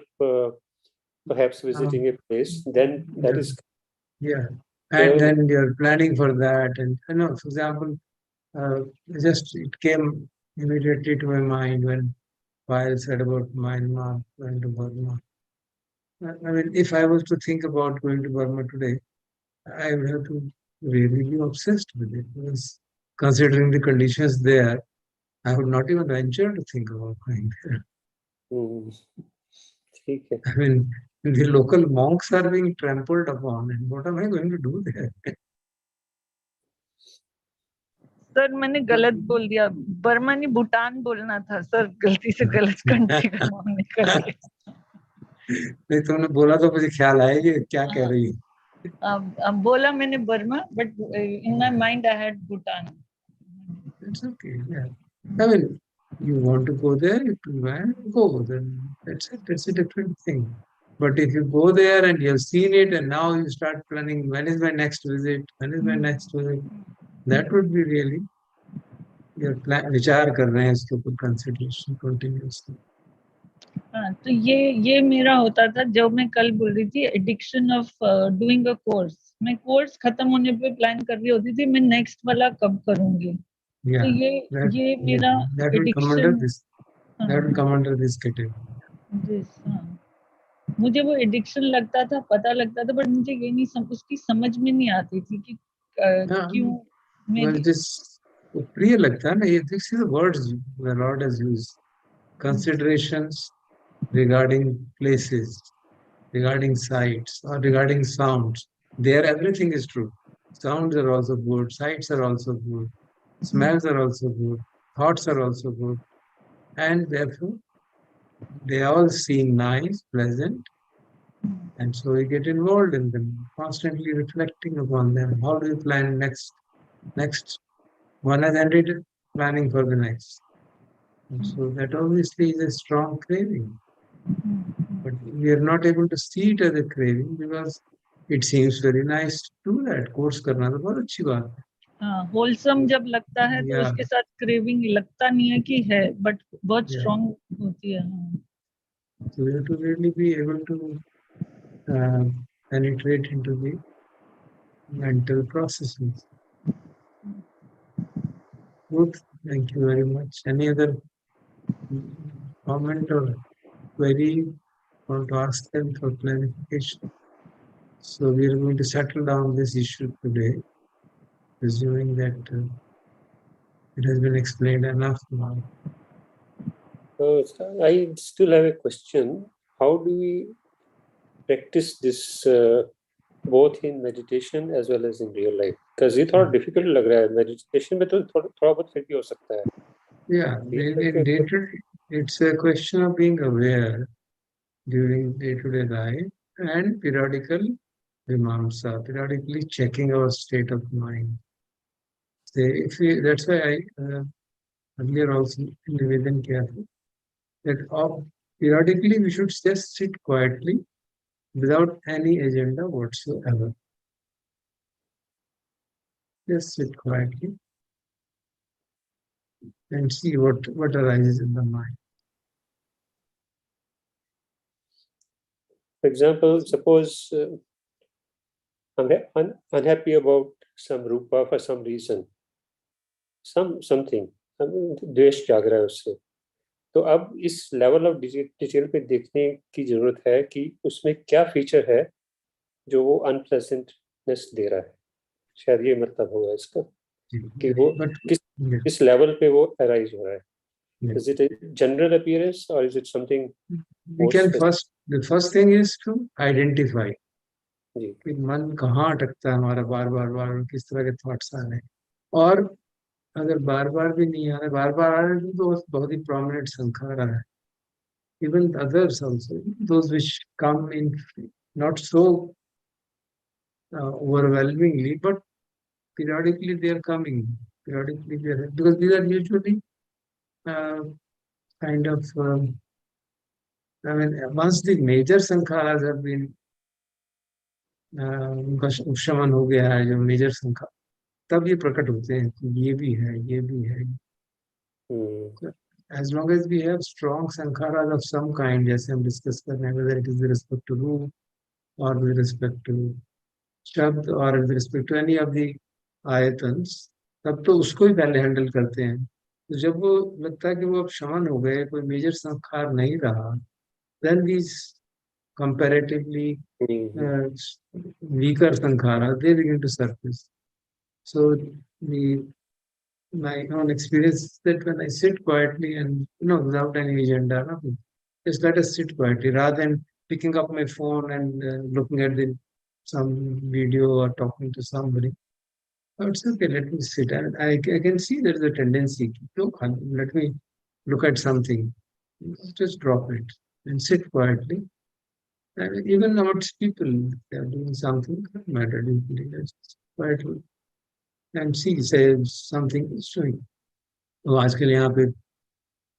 perhaps visiting a place, then that is. Yeah. And then you're planning for that. And for example, it came immediately to my mind when Payal said about Myanmar, going to Burma. I mean, if I was to think about going to Burma today, I would have to really be obsessed with it. Because considering the conditions there, I would not even venture to think about going there. I mean, the local monks are being trampled upon, and what am I going to do there? Sir मैंने गलत बोल दिया, Burma नहीं भूटान बोलना था sir, गलती से गलत कंट्री का नाम निकल गया. नहीं तुमने बोला तो मुझे ख्याल आया कि क्या कह रही है. अब बोला मैंने Burma, but in my mind I had Bhutan. It's okay. Yeah. I mean, you want to go there, you can go. Then that's a different thing. But if you go there and you've seen it and now you start planning, when is my next visit? When is my next visit? That would be really your plan. विचार कर रहे हैं इसके ऊपर consideration continuously. हाँ, तो ये मेरा होता था जब मैं कल बोल रही थी addiction of doing a course. मैं कोर्स खत्म होने पे प्लान कर रही होती थी मैं नेक्स्ट वाला कब करूंगी. तो ये मेरा addiction. That will come under this category. मुझे वो एडिक्शन लगता था, पता लगता था, बट मुझे ये नहीं उसकी समझ में नहीं आती थी कि क्यों मैं प्रिय लगता है ना ये. This is the words the Lord has used. considerations regarding places, regarding sights, or regarding sounds. There, everything is true. Sounds are also good, sights are also good, smells are also good, thoughts are also good, and therefore they all seem nice, pleasant, and so we get involved in them, constantly reflecting upon them. How do you plan next? Next one has ended, planning for the next. And so that obviously is a strong craving. But we are not able to see it as a craving because it seems very nice to do that. Course करना तो बहुत अच्छी बात है. हाँ, wholesome जब लगता है तो Yeah. उसके साथ क्रेविंग लगता नहीं है कि है, बट बहुत Yeah. स्ट्रॉन्ग होती है. हाँ. So we have to really be able to penetrate into the mental processes. Good. Thank you very much. Any other comment or query want to ask them for clarification? So we are going to settle down this issue today, assuming that it has been explained enough now. I still have a question. How do we practice this both in meditation as well as in real life? Because ये थोड़ा difficult लग रहा है. Meditation में तो थोड़ा बहुत फिर भी हो सकता है. Yeah, it's a question of being aware during day-to-day life and periodical vimamsa, periodically checking our state of mind. That's why I earlier also nivedan kiya tha that periodically we should just sit quietly without any agenda whatsoever. Just sit quietly and see what arises in the mind. For example, suppose I'm unhappy about some rupa for some reason, something, द्वेष जाग रहा है उससे. तो अब इस level of detail पे देखने की जरूरत है कि उसमें क्या फीचर है जो वो अनप्लेजेंटनेस दे रहा है. शायद ये मतलब होगा इसका कि वो किस लेवल पे वो अराइज हो रहा है. Is it a general appearance or is it something? We can the first thing is to identify कि मन कहाँ अटकता है हमारा बार बार किस तरह के थॉट्स आ रहे हैं. और अगर बार बार भी नहीं आ रहे, बार बार आ रहे तो बहुत ही prominent संखार आ रहा है. Even others also, those which come in not so overwhelmingly, but periodically they are coming. Periodically they are, because these are usually kind of I mean, once the major sankharas have been उनका उपशमन हो गया है, जो major संख्या, तब ये प्रकट होते हैं कि ये भी है, ये भी है. As long as we have strong sankharas of some kind, जैसे हम डिस्कस कर रहे हैं, whether it is with respect to रूप or with respect to शब्द or with respect to any of the आयतन्स, तब तो उसको ही पहले हैंडल करते हैं. तो जब वो लगता है कि वो अब शमन हो गए, कोई मेजर संखार नहीं रहा, then these comparatively weaker sankhara, they begin to surface. So my own experience is that when I sit quietly and without any agenda, nothing, just let us sit quietly rather than picking up my phone and looking at some video or talking to somebody. Oh, it's okay, let me sit. And I can see there is a tendency, look, let me look at something. Just drop it and sit quietly. And even amongst people, they are doing something, doesn't matter deeply, just quietly. And see, say something is doing. तो आजकल यहाँ पे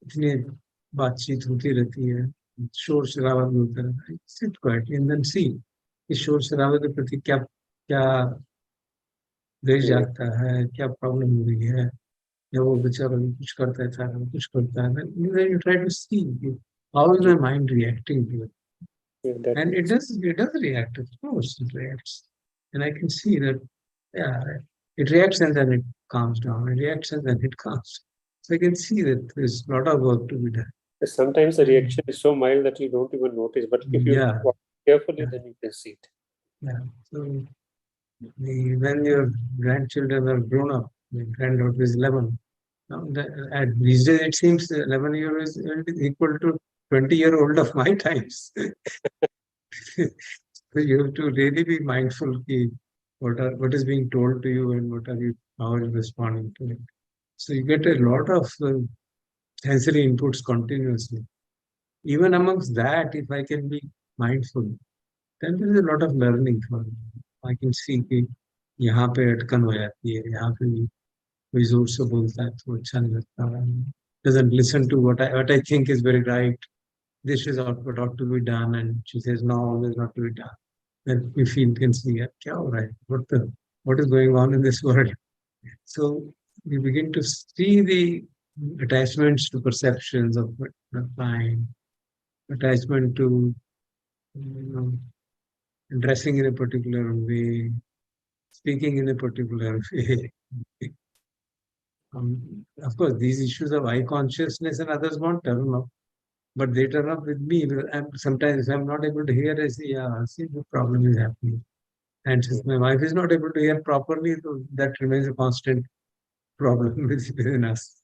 इतने बातचीत होती रहती है, शोर शराबा भी होता रहता है. Sit quietly and then see इस शोर शराबे के प्रति क्या क्या देश जाता है, क्या प्रॉब्लम हो रही है, या वो बेचारा कुछ करता है, चाहे कुछ करता है. Then you try to see how is my mind reacting to it. And it does react, of course it reacts. And I can see that, yeah, it reacts and then it calms down. It reacts and then it calms. So I can see that there's a lot of work to be done. Sometimes the reaction is so mild that you don't even notice, but if you watch carefully, then you can see it. Yeah. So when your grandchildren are grown up, my granddaughter is 11, These days it seems 11 years is equal to 20-year-old of my times. So you have to really be mindful what is being told to you and how are you responding to it. So you get a lot of sensory inputs continuously. Even amongst that, if I can be mindful, then there is a lot of learning for me. I can see कि यहाँ पे अटकन हो जाती है, यहाँ पे कोई जोर से बोलता है तो अच्छा नहीं लगता. Doesn't listen to what I think is very right. This is what ought to be done, and she says no, always not to be done. Then we feel can see क्या हो रहा है? What is going on in this world? So we begin to see the attachments to perceptions of the mind, attachment to dressing in a particular way, speaking in a particular way. Of course, these issues of eye consciousness and others won't turn up, but they turn up with me. Sometimes if I'm not able to hear, I say, yeah, see, the problem is happening. And since my wife is not able to hear properly, so that remains a constant problem within us.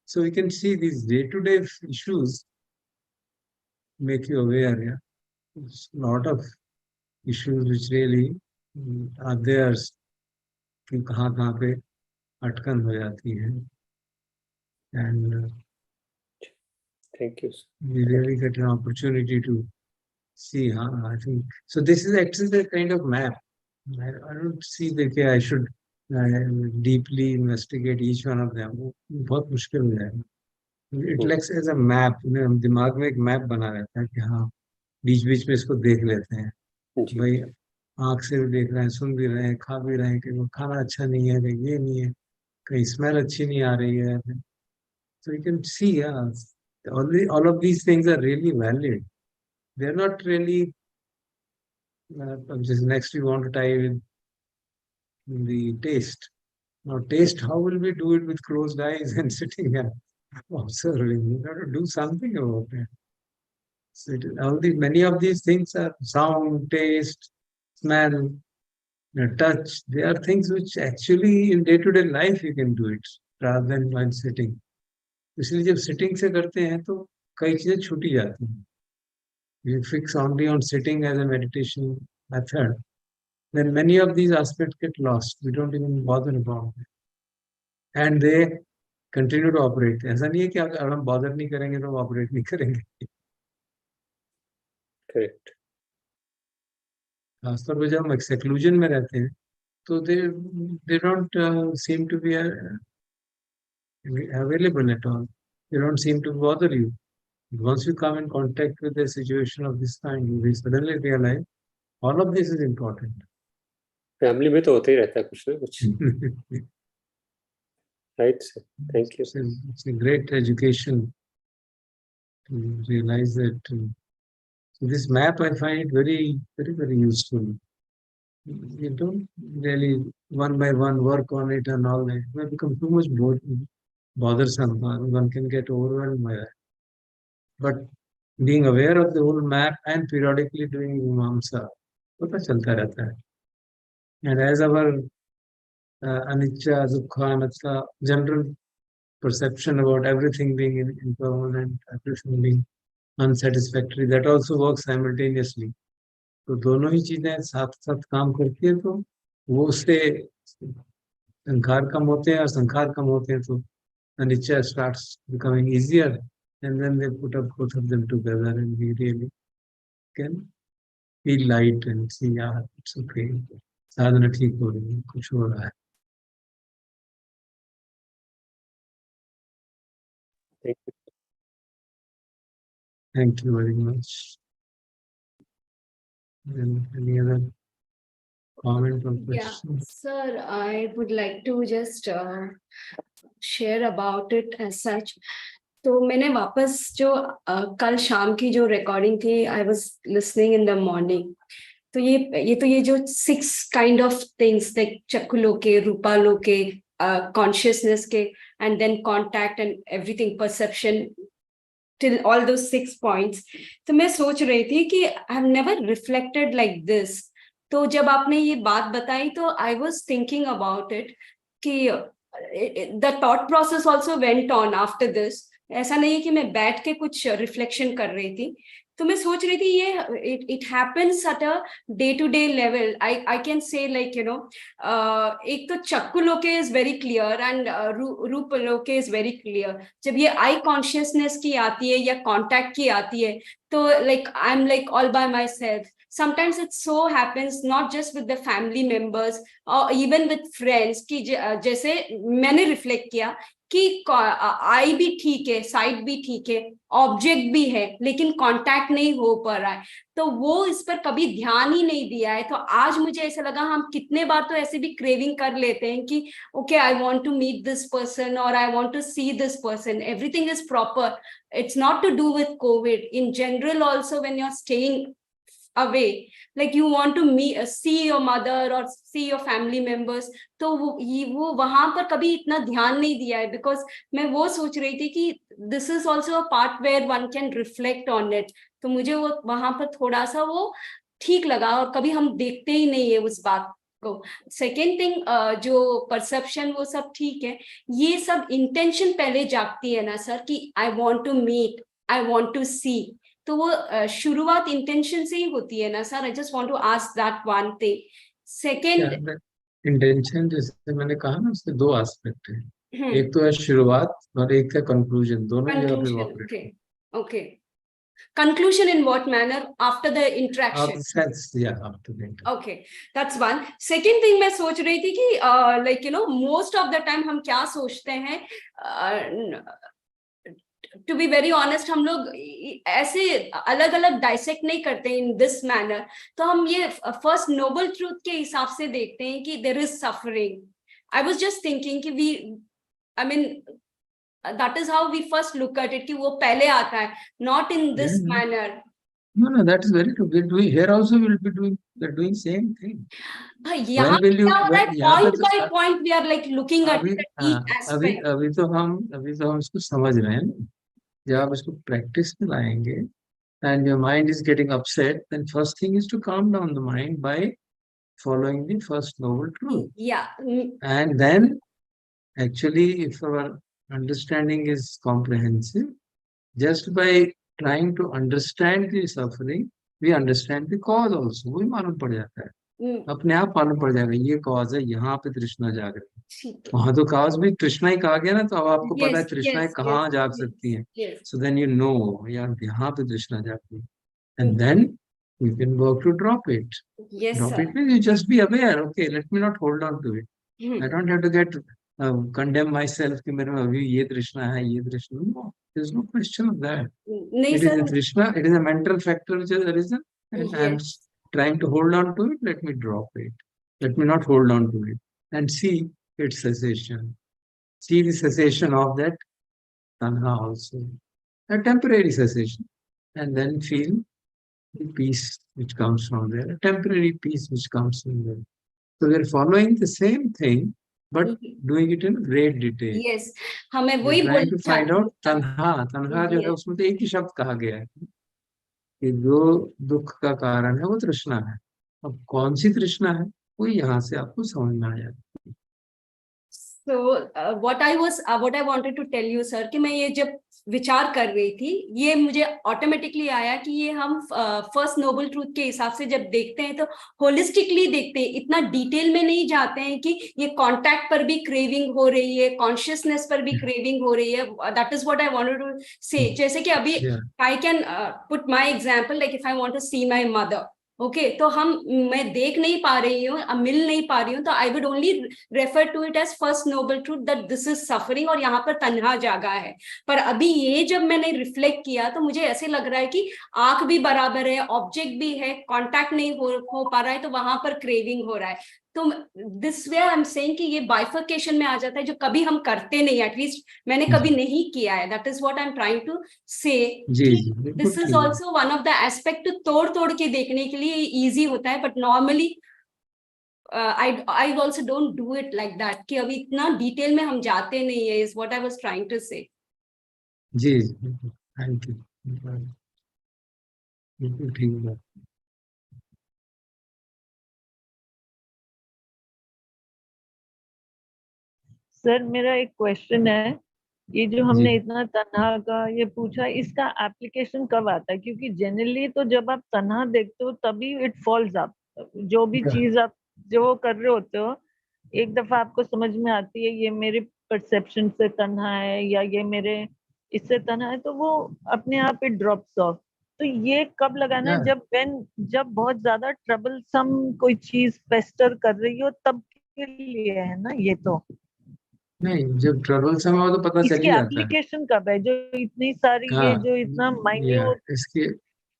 So we can see these day-to-day issues make you aware. Yeah, there's a lot of issues which really are there. कि कहाँ पे अटकन हो जाती है. And thank you. We really get an opportunity to see. I think so. This is actually a kind of map. I don't see that I should deeply investigate each one of them. बहुत मुश्किल हो जाएगा. It looks as a map. हम दिमाग में एक map बना रहता है कि हाँ बीच बीच में इसको देख लेते हैं. भाई आँख से भी देख रहे हैं, सुन भी रहे हैं, खा भी रहे हैं कि वो खाना अच्छा नहीं है, कहीं ये नहीं है, कहीं स्मेल अच्छी नहीं आ रही है. So you can see, all of these things are really valid. They're not really just next we want to tie with the taste. Now, taste, how will we do it with closed eyes and sitting and observing? We got to do something about it. So many of these things are sound, taste, smell, touch. They are things which actually in day-to-day life you can do it rather than while sitting. इसलिए जब sitting से करते हैं तो कई चीजें छूटी जाती हैं. You fix only on sitting as a meditation method, then many of these aspects get lost. We don't even bother about it. And they continue to operate. ऐसा नहीं है कि अगर हम bother नहीं करेंगे तो operate नहीं करेंगे. Correct. खासतौर पे जब हम seclusion में रहते हैं तो they don't seem to be available at all. They don't seem to bother you. Once you come in contact with a situation of this kind, you suddenly realize all of this is important. Family में तो होते ही रहता है कुछ ना कुछ. Right, sir. Thank you. It's a great education to realize that. So this map I find very, very, very useful. You don't really one by one work on it and all that. It may become too much bothersome. One can get overwhelmed by that. But being aware of the whole map and periodically doing mimamsa, पता चलता रहता है. And as our anicca, dukkha, anatta, general perception about everything being impermanent, everything being unsatisfactory, that also works simultaneously. तो दोनों ही चीजें साथ साथ काम करती है तो वो उससे संखार कम होते हैं और संखार कम होते हैं तो anicca starts becoming easier, and then they put up both of them together and we really can feel light and see, yeah, it's okay. साधना ठीक हो रही है, कुछ हो रहा है. Thank you. Thank you very much. And any other comment or question? Yeah, sir, I would like to just share about it as such. तो मैंने वापस जो कल शाम की जो रिकॉर्डिंग थी, I was listening in the morning. तो ये जो 6 kind of things like चक्षुलोके, रूपालोके, consciousness के, and then contact and everything, perception, till all those 6 points. तो मैं सोच रही थी कि I have never reflected like this. तो जब आपने ये बात बताई तो I was thinking about it कि the thought process also went on after this. ऐसा नहीं है कि मैं बैठ के कुछ रिफ्लेक्शन कर रही थी. तो मैं सोच रही थी ये it happens at a day to day level. I can say like you know, एक तो चक्कू लोके इज वेरी क्लियर एंड रूप लोके इज वेरी क्लियर. जब ये आई कॉन्शियसनेस की आती है या कॉन्टैक्ट की आती है, तो like I'm like all by myself. Sometimes it so happens not just with the family members or even with friends कि जैसे मैंने रिफ्लेक्ट किया कि आई भी ठीक है, साइड भी ठीक है, ऑब्जेक्ट भी है, लेकिन कांटेक्ट नहीं हो पा रहा है. तो वो इस पर कभी ध्यान ही नहीं दिया है. तो आज मुझे ऐसा लगा, हम कितने बार तो ऐसे भी क्रेविंग कर लेते हैं कि okay I want to meet this person और I want to see this person. Everything is proper. It's not to do with COVID. In general also, when you're staying away, like you want to see your mother or see your family members, तो वो वहां पर कभी इतना ध्यान नहीं दिया है. बिकॉज मैं वो सोच रही थी कि this is also a part where one can reflect on it. तो मुझे वो वहां पर थोड़ा सा वो ठीक लगा, और कभी हम देखते ही नहीं है उस बात को. सेकेंड थिंग, जो परसेप्शन वो सब ठीक है, ये सब इंटेंशन पहले जागती है ना सर, कि I want to meet, I want to see. तो वो शुरुआत इंटेंशन से ही होती है ना sir. I just want to ask that one thing. Second, intention जैसे मैंने कहा ना, उसके दो एस्पेक्ट है. एक तो है शुरुआत और एक है कंक्लूजन. दोनों जगह पे conclusion. Operate. Okay, okay. Conclusion in what manner? After the interaction. After the interaction. Okay, that's one. Second thing मैं सोच रही थी कि like you know, most of the time हम क्या सोचते हैं, टू बी वेरी ऑनेस्ट, हम लोग ऐसे अलग अलग डाइसेक्ट नहीं करते इन दिस मैनर. तो हम ये फर्स्ट नोबल ट्रूथ के हिसाब से देखते हैं कि there is suffering. I was just thinking कि we, I mean, that is how we first look at it, कि वो पहले आता है, not in this manner. No, that is very true. We're doing here also. We're doing same thing. यहाँ पे क्या हो रहा है, point by point we are like looking at each aspect. अभी तो हम इसको समझ रहे हैं. जब आप इसको प्रैक्टिस में लाएंगे and your mind is getting upset, then first thing is to calm down the mind by following the first noble truth. Yeah. And then actually, if our understanding is comprehensive, just by trying to understand the suffering, we understand the cause also. वही मालूम पड़ जाता है. अपने आप मालूम पड़ जाएगा ये कॉज है, यहाँ पे तृष्णा जाग रही है. वहां तो कॉज भी तृष्णा ही कहा गया ना. तो अब आपको पता है तृष्णाएं कहाँ जाग सकती हैं. सो देन यू नो यार यहाँ पे तृष्णा जागती है. And then you can work to drop it. Yes, drop sir. it means you just be aware. Okay, let me not hold on to it. I don't have to get condemn myself कि मेरे में अभी ये तृष्णा है, ये तृष्णा. No, there's no question of that. नहीं It is sir. a trishna, it is a mental factor which has arisen, and I'm trying to hold on to it. Let me drop it. Let me not hold on to it. And see its cessation. See the cessation of that tanha also. A temporary cessation. And then feel the peace which comes from there. A temporary peace which comes from there. So we're following the same thing, but doing it in great detail. Yes, हमें वही trying to बोलना find out था. तन्हा जो है उसमें तो एक ही शब्द कहा गया है कि जो दुख का कारण है वो तृष्णा है. अब कौन सी तृष्णा है वो यहाँ से आपको समझ में आ जाएगा. So what I wanted to tell you sir, कि मैं ये जब विचार कर रही थी, ये मुझे ऑटोमेटिकली आया कि ये हम फर्स्ट नोबल ट्रूथ के हिसाब से जब देखते हैं तो होलिस्टिकली देखते हैं, इतना डिटेल में नहीं जाते हैं कि ये कांटेक्ट पर भी क्रेविंग हो रही है, कॉन्शियसनेस पर भी क्रेविंग हो रही है. That is what I wanted to say. जैसे कि अभी I can put my example, like if I want to see my mother, okay, तो मैं देख नहीं पा रही हूँ, मिल नहीं पा रही हूँ, तो I would only refer to it as first noble truth that this is suffering, और यहाँ पर तन्हा जागा है. पर अभी ये जब मैंने रिफ्लेक्ट किया तो मुझे ऐसे लग रहा है कि आंख भी बराबर है, ऑब्जेक्ट भी है, कॉन्टैक्ट नहीं हो पा रहा है, तो वहां पर क्रेविंग हो रहा है. तो this way I am saying कि ये बाइफर्केशन में आ जाता है, जो कभी हम करते नहीं, एटलीस्ट मैंने कभी नहीं किया है. That is what I am trying to say. This is also one of the aspect to तोड़ तोड़ के देखने के लिए इजी होता है, but normally I also don't do it like that, कि अभी इतना डिटेल में हम जाते नहीं है, is what I was trying to say. जी, थैंक यू. बिल्कुल ठीक है. सर मेरा एक क्वेश्चन है, ये जो जी हमने इतना तन्हा का ये पूछा, इसका एप्लीकेशन कब आता है? क्योंकि जनरली तो जब आप तन्हा देखते हो तभी इट फॉल्स अप, जो भी चीज आप जो कर रहे होते हो एक दफा आपको समझ में आती है ये मेरे परसेप्शन से तन्हा है या ये मेरे इससे तन्हा है, तो वो अपने आप इट ड्रॉप्स ऑफ। तो ये कब लगाना है? या जब बहुत ज्यादा ट्रबलसम कोई चीज पेस्टर कर रही हो तब के लिए है ना ये? तो नहीं, जब ट्रबल समय हो तो पता चल इसकी ही जाता है। एप्लीकेशन कब है? जो इतनी सारी ये हाँ, जो इतना या माइन्यूट। इसके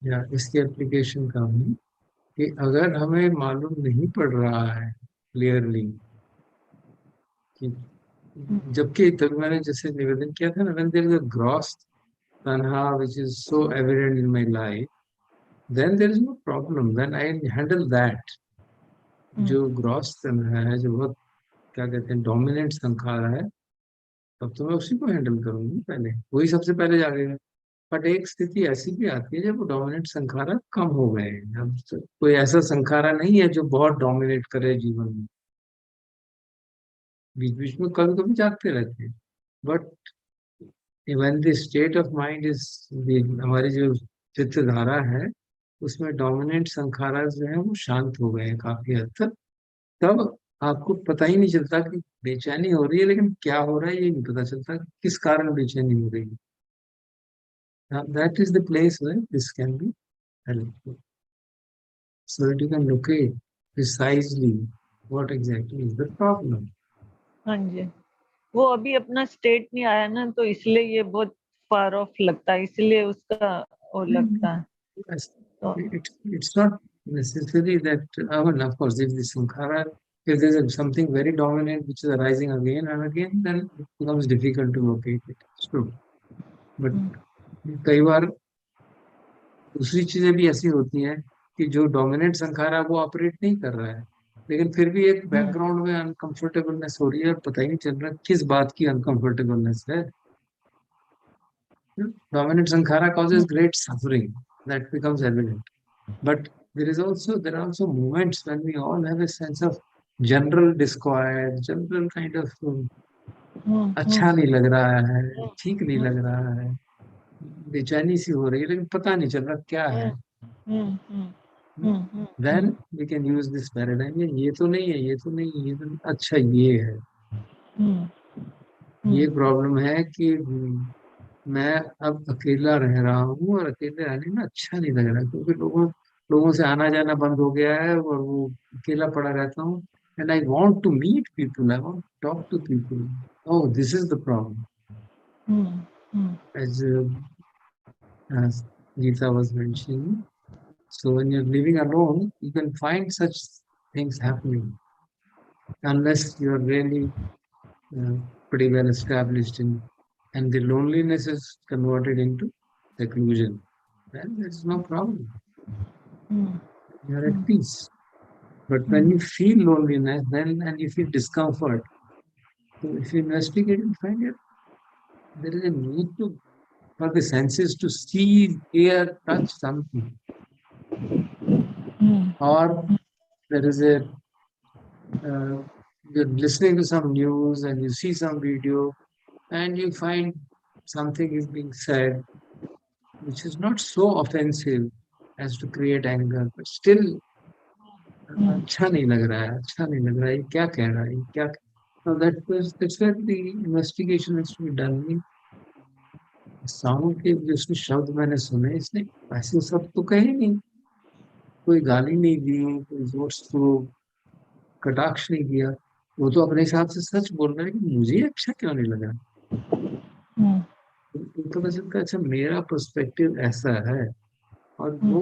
या इसकी एप्लीकेशन का है कि अगर हमें मालूम नहीं पड़ रहा है क्लियरली कि, जबकि तब मैंने जैसे निवेदन किया था ना, when there is a gross tanha which is so evident in my life, then there is no problem, when I handle that. जो ग्रॉस तन्हा है, जो बहुत क्या कहते हैं डोमिनेंट संखार है, तब तो मैं उसी को हैंडल करूंगी पहले, वही सबसे पहले जागेगा। बट एक स्थिति ऐसी भी आती है जब डोमिनेंट संखारा कम हो गए हैं। अब तो कोई ऐसा संखारा नहीं है जो बहुत डोमिनेट करे जीवन में, बीच बीच में कभी कभी जागते रहते हैं। But when the state of mind is, हमारी जो चित्त धारा है उसमें डोमिनेंट संखारा जो है वो शांत हो गए हैं काफी हद तक, तब आपको पता ही नहीं चलता कि बेचैनी हो रही है, लेकिन क्या हो रहा है ये नहीं पता चलता कि किस कारण बेचैनी हो रही है। That is the place where this can be helpful, so that you can locate precisely what exactly is the problem. हाँ जी, वो अभी अपना स्टेट नहीं आया ना, तो इसलिए ये बहुत फार ऑफ लगता है, इसलिए उसका वो लगता है। Yes, तो it's not necessary that, well, of course, if the sankhara, if there's something very dominant which is arising again and again, then it becomes difficult to locate it. It's true. But कई बार दूसरी चीजें भी ऐसी होती हैं कि जो dominant संखारा वो ऑपरेट नहीं कर रहा है, लेकिन फिर भी एक बैकग्राउंड में अनकंफर्टेबलनेस हो रही है और पता ही नहीं चल रहा किस बात की अनकंफर्टेबलनेस है। Dominant sankhara causes great suffering, that becomes evident. But there are also moments when we all have a sense of general disquiet, general kind of अच्छा नहीं लग रहा है, ठीक नहीं लग रहा है, बेचैनी सी हो रही है, लेकिन पता नहीं चल रहा क्या है। Then we can use this paradigm, ये तो नहीं है, ये तो नहीं है, ये तो नहीं, अच्छा ये है, ये प्रॉब्लम है कि मैं अब अकेला रह रहा हूँ और अकेले रहने में अच्छा नहीं लग रहा, क्योंकि लोगों लोगों से आना जाना बंद हो गया है और वो अकेला पड़ा रहता हूँ। And I want to meet people, I want talk to people. Oh, this is the problem. As Gita was mentioning, so when you're living alone, you can find such things happening unless you're really pretty well established in, and the loneliness is converted into seclusion. Then there's no problem. You're at peace. But when you feel loneliness, then and you feel discomfort, so if you investigate and find it, there is a need to for the senses to see, hear, touch something, or there is a you're listening to some news and you see some video and you find something is being said which is not so offensive as to create anger, but still अच्छा नहीं लग रहा है, अच्छा नहीं लग रहा है, ये क्या कह रहा है, ये क्या। So that's where the investigation has to be done. Sound के जो उसमें शब्द मैंने सुने, इसने ऐसे शब्द तो कहे नहीं, कोई गाली नहीं दी, कोई जोर को कटाक्ष नहीं किया, वो तो अपने हिसाब से सच बोल रहा है कि मुझे अच्छा क्यों नहीं लगा। तो पता चलता है अच्छा मेरा पर्सपेक्टिव ऐसा है, और वो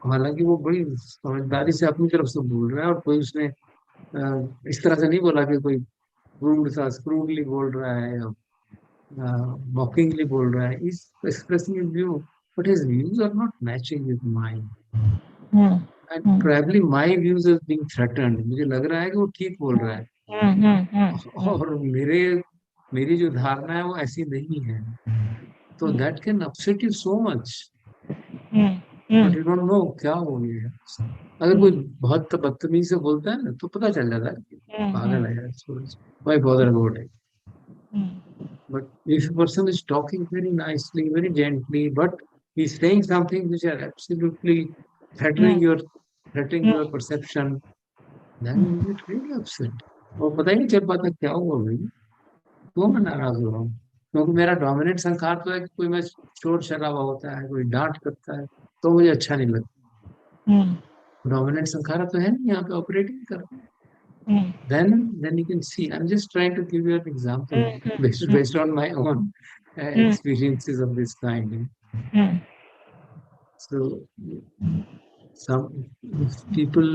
हालांकि वो बड़ी समझदारी से अपनी तरफ से बोल रहा है, और कोई उसने इस तरह से नहीं बोला कि कोई क्रूड सा क्रूडली बोल रहा है या mockingly बोल रहा है, is expressing his view, but his views are not matching with mine. And probably my views are being threatened. मुझे लग रहा है कि वो ठीक बोल रहा है, और मेरी जो धारणा है वो ऐसी नहीं है, तो that can upset you so much, but you don't know क्या हो गया है। अगर कोई बहुत बदतमीजी से बोलता है ना, तो पता चल जाता है कि पागल है यार, why bother about it? Hmm. But if a person is talking very nicely, very gently, but he's saying something which are absolutely threatening Hmm. your perception, then you get really upset. और पता ही नहीं चल पाता क्या हुआ भाई, क्यों मैं नाराज हो रहा हूँ? क्योंकि मेरा डोमिनेंट संस्कार तो है कि कोई मैं शोर शराबा होता है, कोई डांट करता है, तो मुझे अच्छा नहीं लगता. Hmm. डोमिनेंट संस्कार तो है नहीं यहाँ पे ऑपरेटिंग कर. Hmm. Then you can see. I'm just trying to give you an example based on my own experiences of this kind. Hmm. So some people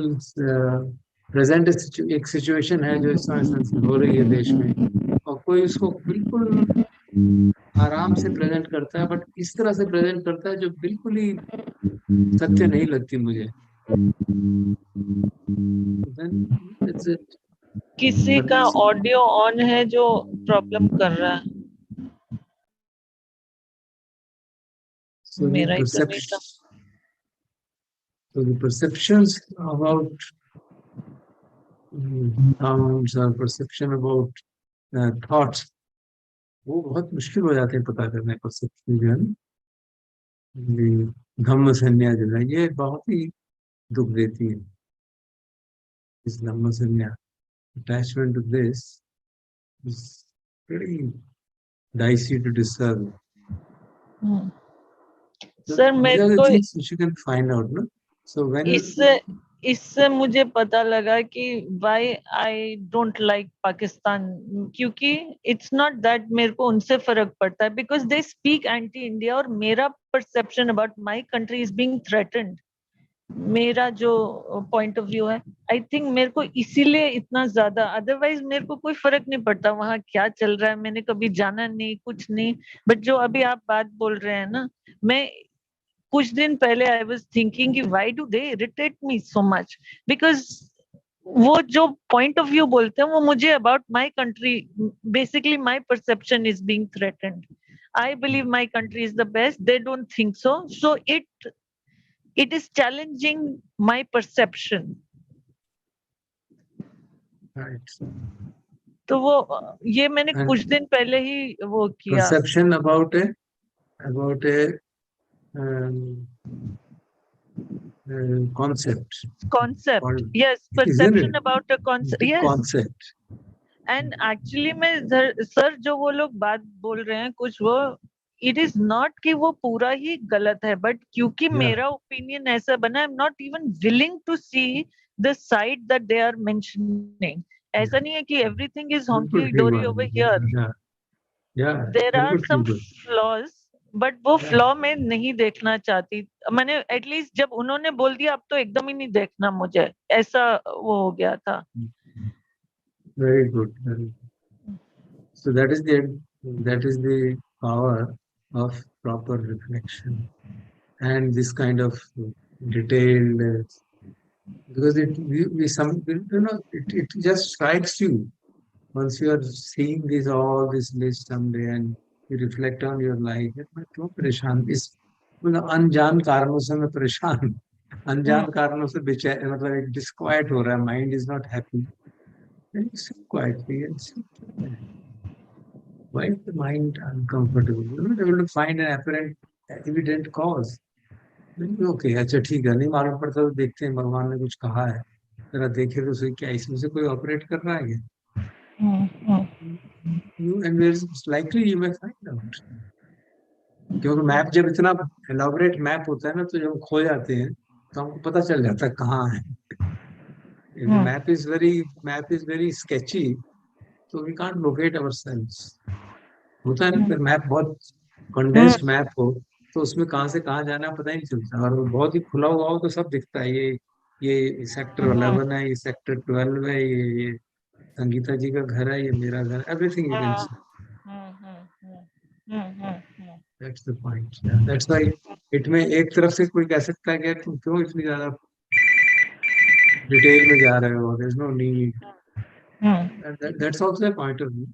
present एक सिचुएशन है जो इस समय हो रही है देश में, और कोई उसको बिल्कुल आराम से प्रेजेंट करता है, बट इस तरह से प्रेजेंट करता है जो बिल्कुल ही सत्य नहीं लगती मुझे. Then that's it. किसी But का ऑडियो ऑन है जो प्रॉब्लम कर रहा है. so मेरा ही तो नहीं था. the perceptions about sounds or perception about thoughts, वो बहुत मुश्किल हो जाते हैं पता करने. परसेप्शन जो है ना, धम्म संज्ञा जो है, ये बहुत ही दुख देती है. इस धम्म संज्ञा, attachment to this is pretty dicey to discern. Sir These मेरे are the को things which you can find out, no? So when इससे मुझे पता लगा कि why I don't like Pakistan, क्योंकि इट्स नॉट दैट मेरे को उनसे फर्क पड़ता है, because they speak anti India, और मेरा perception about my country is being threatened. मेरा जो पॉइंट ऑफ व्यू है, आई थिंक मेरे को इसीलिए इतना ज्यादा, अदरवाइज मेरे को कोई फर्क नहीं पड़ता वहां क्या चल रहा है, मैंने कभी जाना नहीं, कुछ नहीं. बट जो अभी आप बात बोल रहे हैं ना, मैं कुछ दिन पहले आई वाज थिंकिंग कि why do they irritate me so much, because वो जो पॉइंट ऑफ व्यू बोलते हैं वो मुझे about my country, basically my perception is being threatened. I believe my country is the best, they don't think so, so it is challenging my perception. right. तो वो ये मैंने कुछ दिन पहले ही वो किया. Perception about a concept. Concept, yes, Isn't it? perception about a concept, Big yes. concept. And actually में सर जो वो लोग बात बोल रहे हैं कुछ, वो इट इज नॉट कि वो पूरा ही गलत है, बट क्योंकि मेरा ओपिनियन ऐसा बना, I am not even willing to see the side that they are mentioning. ऐसा नहीं है कि everything is hunky dory over here. There are some flaws, but वो फ्लॉ में नहीं देखना चाहती मैंने. एटलीस्ट जब उन्होंने बोल दिया अब तो एकदम ही नहीं देखना मुझे, ऐसा वो हो गया था. Very good. So that is the power of proper reflection and this kind of detailed, because it just strikes you once you are seeing all this list someday and you reflect on your life. मैं क्यों परेशान, इस मतलब अनजान कारणों से मैं परेशान, अनजान कारणों से बेचैन, मतलब डिस्क्वाइट हो रहा है, mind is not happy. Then you sit quietly and sit. Why is the mind uncomfortable? You're not able to find an apparent, evident cause. Then you okay, अच्छा ठीक है, नहीं मालूम पड़ता तो देखते हैं भगवान ने कुछ कहा है, जरा देखे तो सही क्या इसमें से कोई ऑपरेट कर रहा है क्या? You and where is likely you may find out. क्योंकि मैप जब इतना एलाबोरेट मैप होता है ना, तो जब हम खो जाते हैं तो हमको पता चल जाता है कहाँ है. If the map is very sketchy, so we can't locate ourselves. होता है ना, अगर मैप बहुत कंडेंस्ड मैप हो तो उसमें कहाँ से कहाँ जाना पता ही नहीं चलता, और बहुत ही खुला हुआ हो तो सब दिखता है. ये सेक्टर 11 है, ये सेक्टर 12 है, ये संगीता जी का घर है, ये मेरा घर, everything you can see. That's the point. That's why it में एक तरफ से कोई कह सकता है कि तुम क्यों इतनी ज्यादा डिटेल में जा रहे हो, there is no need. That's also a point of view.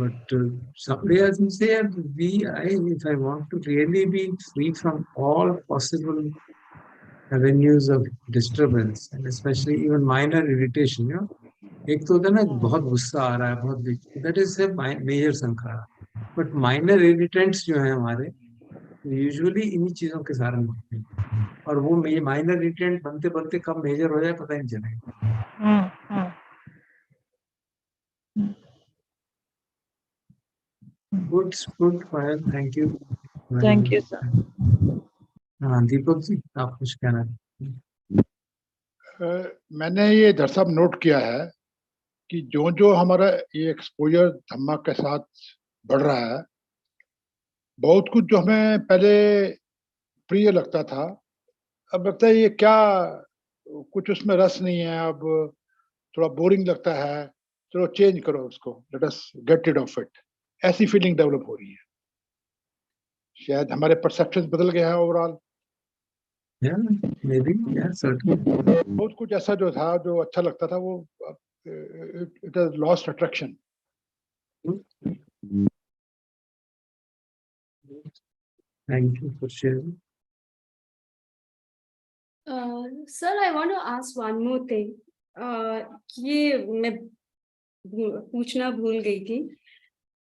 But somebody else will say, if I want to really be free from all possible avenues of disturbance, and especially even minor irritation, एक तो होता है ना बहुत गुस्सा आ रहा है, बहुत, that is major sankhara. But minor irritants जो है हमारे, यूजुअली इन्हीं चीजों के कारण होते हैं, और वो माइनर इरिटेंट बनते बनते कब मेजर हो जाए पता ही नहीं चलेगा। Good good fire, thank you. Thank you sir. हाँ दीपक जी, आप कुछ कहना है? मैंने ये दरअसल नोट किया है कि जो जो हमारा ये एक्सपोजर धम्मा के साथ बढ़ रहा है, बहुत कुछ जो हमें पहले प्रिय लगता था, अब लगता है ये क्या, कुछ उसमें रस नहीं है, अब थोड़ा बोरिंग लगता है, चलो चेंज करो उसको, let us get rid of it, ऐसी फीलिंग डेवलप हो रही है। शायद हमारे परसेप्शन बदल गए हैं ओवरऑल। बहुत कुछ ऐसा जो था, जो अच्छा लगता था, वो it has lost attraction. Thank you for sharing. Sir, I want to ask one more thing. ये मैं पूछना भूल गई थी।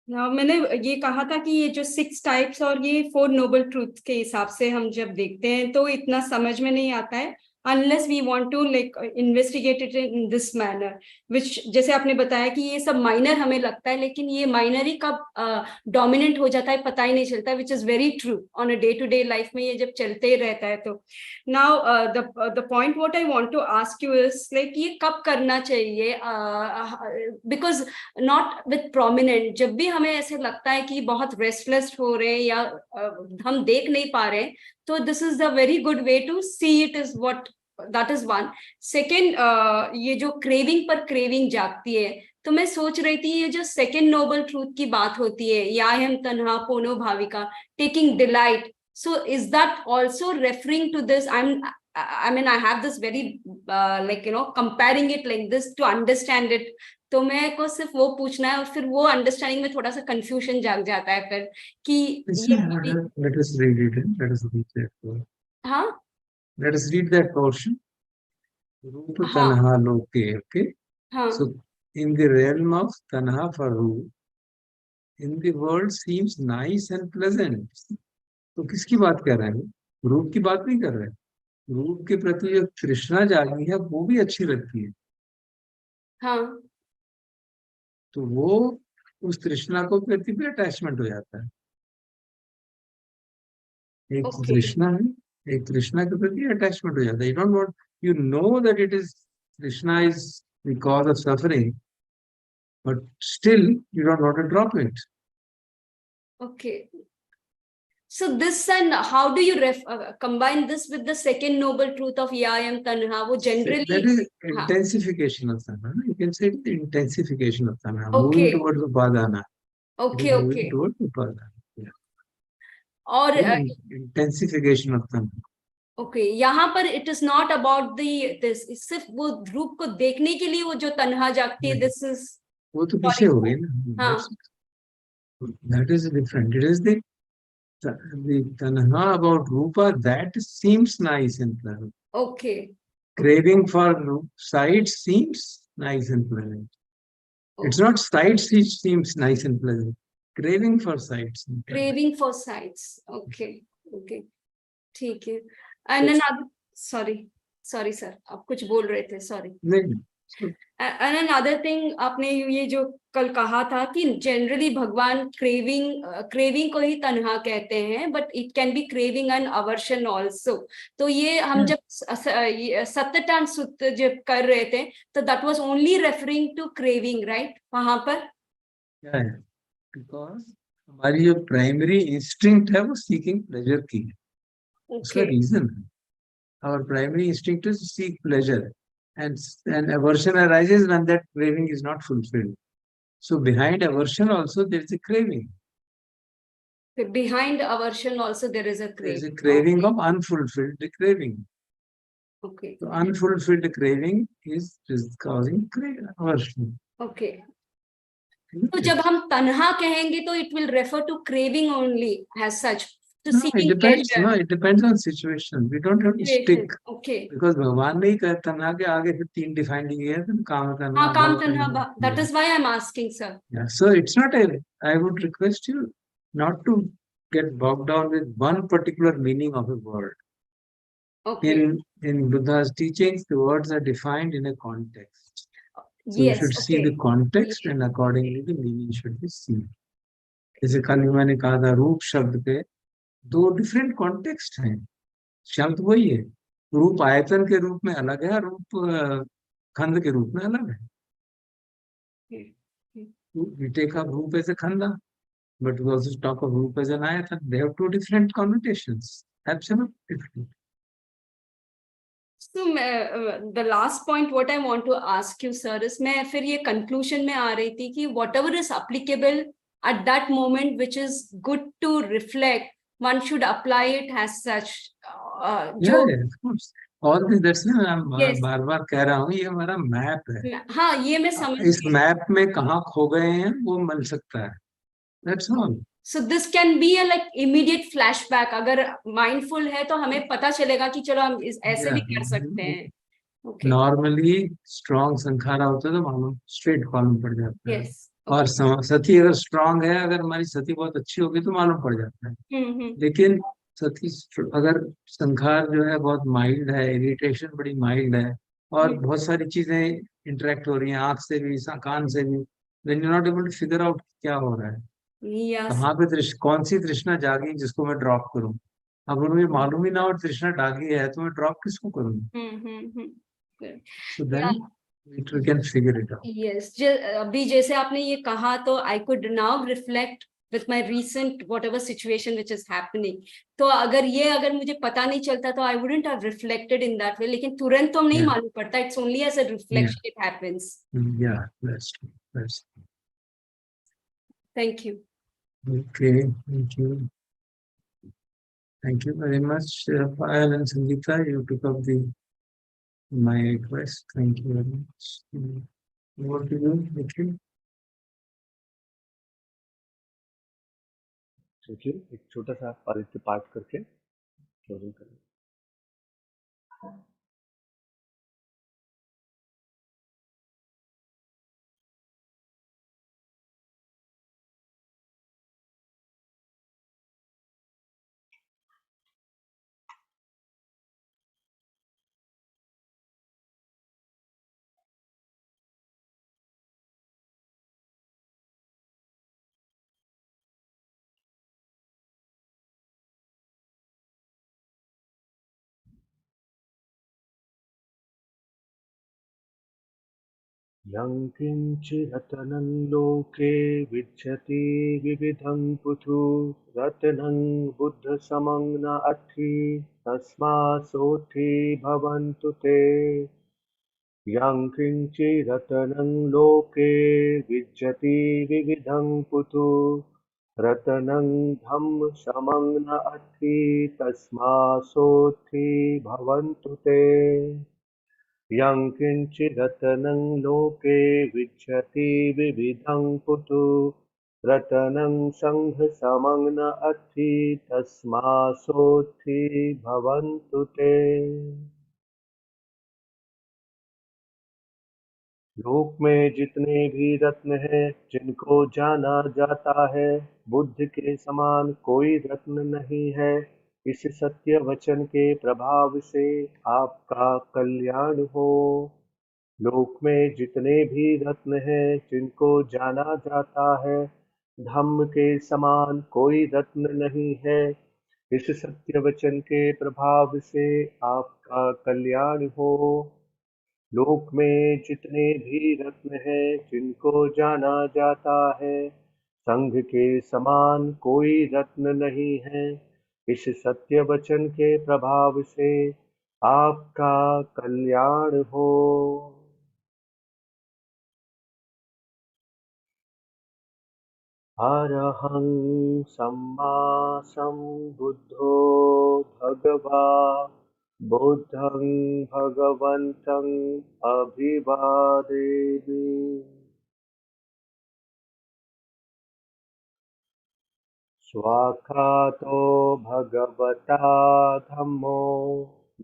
मैंने ये कहा था कि ये जो 6 टाइप्स और ये 4 नोबल ट्रूथ के हिसाब से हम जब देखते हैं तो इतना समझ में नहीं आता है, unless we want to like investigate it in this manner, which जैसे आपने बताया कि ये सब माइनर हमें लगता है, लेकिन ये माइनर ही कब डोमिनेंट हो जाता है पता ही नहीं चलता, which is very true on a day to day life में ये जब चलते ही रहता है। तो now the point what I want to ask you is like ये कब करना चाहिए, because not with prominent, जब भी हमें ऐसे लगता है कि बहुत रेस्टलेस हो रहे हैं या हम देख नहीं पा रहे हैं, तो this is the very good way to see it is what that is one. Second, ये जो क्रेविंग पर क्रेविंग जागती है, तो मैं सोच रही थी ये जो सेकंड नोबल ट्रूथ की बात होती है, याहम तन्हा पोनो भाविका, taking delight, so is that also referring to this? I mean I have this very like you know comparing it like this to understand it, तो मैं को सिर्फ वो पूछना है, और फिर वो अंडरस्टैंडिंग में थोड़ा सा कंफ्यूजन जाग जाता है फिर कि let us read it. Let us read that. हाँ Let us read that portion. Roop हाँ tanha loke. Okay. हाँ So in the realm of tanha for roop, in the world seems nice and pleasant. तो किसकी बात कर रहे हैं? रूप की बात नहीं कर रहे हैं। रूप के प्रति जो तृष्णा जागी है वो भी अच्छी लगती है। हाँ तो वो उस तृष्णा को प्रति भी अटैचमेंट हो जाता है। एक okay तृष्णा है, एक तृष्णा के प्रति अटैचमेंट हो जाता है। You don't want, you know that it is, तृष्णा is the cause of suffering, but still you don't want to drop it. okay. So this, and how do you combine this with the second noble truth of yayam tanha? वो generally that is intensification of tanha. You can say the intensification of tanha, okay. moving towards upadana. Okay, okay. Moving towards upadana. Yeah. और intensification of tanha. Okay, यहाँ पर it is not about the this, सिर्फ वो रूप को देखने के लिए वो जो तन्हा जागती है, this is वो तो पीछे हो गई ना। हाँ that is different. It is the tanha about rupa that seems nice and pleasant. Okay. Craving for sights seems nice and pleasant. Okay. It's not sights which seems nice and pleasant. Craving for sights. Craving for sights. Okay. Okay. ठीक है। And another, sorry sir, आप कुछ बोल रहे थे, sorry. नहीं। And another thing, आपने ये जो कल कहा था कि जनरली भगवान क्रेविंग को ही तन्हा कहते हैं, but it can be craving and aversion also. तो ये हम जब सत्यटान सुत्त जब कर रहे थे तो that was only referring to craving, right? वहां पर बिकॉज हमारी जो प्राइमरी इंस्टिंक्ट है वो सीकिंग प्लेजर की है। उसका रीजन है, our primary instinct is to seek pleasure, and aversion arises when that craving is not fulfilled. So behind aversion also there is a craving. Behind aversion also there is a craving. There is a craving of unfulfilled craving. Okay. So unfulfilled craving is causing aversion. Okay. तो जब हम तन्हा कहेंगे तो it will refer to craving only as such. to No, seeking pleasure. No, it depends on situation. We don't have to Situation. stick. Okay. Because भगवान ने ही कहा तन्हा के आगे फिर 3 डिफाइन किए हैं, तो काम तन्हा हाँ, काम भव तन्हा तन्हा. that is why I'm asking, sir. Yeah, so it's not a. I would request you not to get bogged down with one particular meaning of a word. Okay. In Buddha's teachings, the words are defined in a context. So you Yes. should see Okay. the context, and accordingly the meaning should be seen. जैसे कल मैंने कहा था रूप शब्द के 2 different context हैं. शब्द वही है, रूप आयतन के रूप में अलग है, रूप खंड के रूप में अलग है. We take up रूप as a khanda, but we also talk of रूप as an ayatan. They have 2 different connotations. Absolutely different. So the last point what I want to ask you, sir, is मैं फिर ये conclusion में आ रही थी कि whatever is applicable at that moment, which is good to reflect, one should apply it as such. Yeah, of course. All this, that's मैं Yes. बार-बार कह रहा हूँ, ये हमारा मैप है. हाँ, ये मैं समझ इस मैप में कहाँ खो गए हैं वो मिल सकता है. That's all. So this can be a like immediate flashback. अगर mindful है तो हमें पता चलेगा कि चलो हम ऐसे भी कर सकते हैं. Okay. Normally strong संखारा होता है तो मालूम straight मालूम पड़ जाता है. Yes. और सती अगर strong है, अगर हमारी सती बहुत अच्छी होगी तो मालूम पड़ जाता है. लेकिन सती अगर संखार जो है बहुत माइल्ड है, इरिटेशन बड़ी माइल्ड है, और बहुत सारी चीजें इंटरेक्ट हो रही हैं, आंख से भी, कान से भी, then you're not able to figure out क्या हो रहा है. Yes. कहाँ पे कौन सी तृष्णा जागी जिसको मैं ड्रॉप करूं. अब मुझे मालूम ही ना हो तृष्णा जागी है तो मैं ड्रॉप किसको करूं. So then we can figure it out. Yes. अभी जैसे आपने ये कहा तो I could now reflect with my recent whatever situation which is happening. तो अगर मुझे पता नहीं चलता तो I wouldn't have reflected in that way. लेकिन तुरंत तो नहीं Yeah. मालूम पड़ता. It's only as a reflection it happens. Yeah, that's true. That's true. Thank you. Okay, thank you. Thank you very much, Payal and Sangeeta. You took up my request. Thank you very much. Over to you, Nikhil. चलिए एक छोटा सा पारित्य पाठ करके closing करें. यं किञ्चिरतनं लोके विद्यते विविधं पुथु रत्नं बुद्धसमं न अट्ठी तस्मात् सोत्थि भवन्तु ते. यं किञ्चिरतनं लोके विद्यते विविधं पुथु रत्नं धम्मसमं न अट्ठी तस्मात् सोत्थि भवन्तु ते. यं किञ्चिरतनं लोके विद्यते विविधं पुथु रत्नं संघसमं न अट्ठी तस्मात् सोत्थि भवन्तु ते. लोक में जितने भी रत्न हैं जिनको जाना जाता है, बुद्ध के समान कोई रत्न नहीं है. इस सत्य वचन के प्रभाव से आपका कल्याण हो. लोक में जितने भी रत्न हैं जिनको जाना जाता है, धम्म के समान कोई रत्न नहीं है. इस सत्य वचन के प्रभाव से आपका कल्याण हो. लोक में जितने भी रत्न हैं जिनको जाना जाता है, संघ के समान कोई रत्न नहीं है. इस सत्य वचन के प्रभाव से आपका कल्याण हो. अरहं सम्मा सम्बुद्धो भगवा बुद्धं भगवन्तं अभिवादेमि. स्वाखातो भगवता धम्मो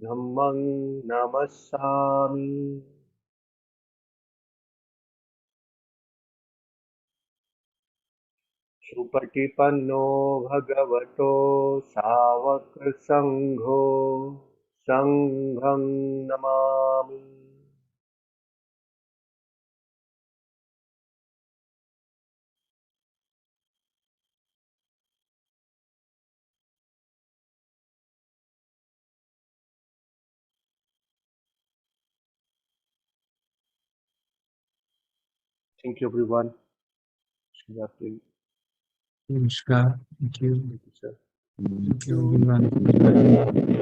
धम्मं नमस्सामि। सुपटिपन्नो भगवतो सावकसंघो संघं Namami. Thank you, everyone. Shivratri. Namaskar. Thank you. Thank you, sir. Thank you everyone for joining.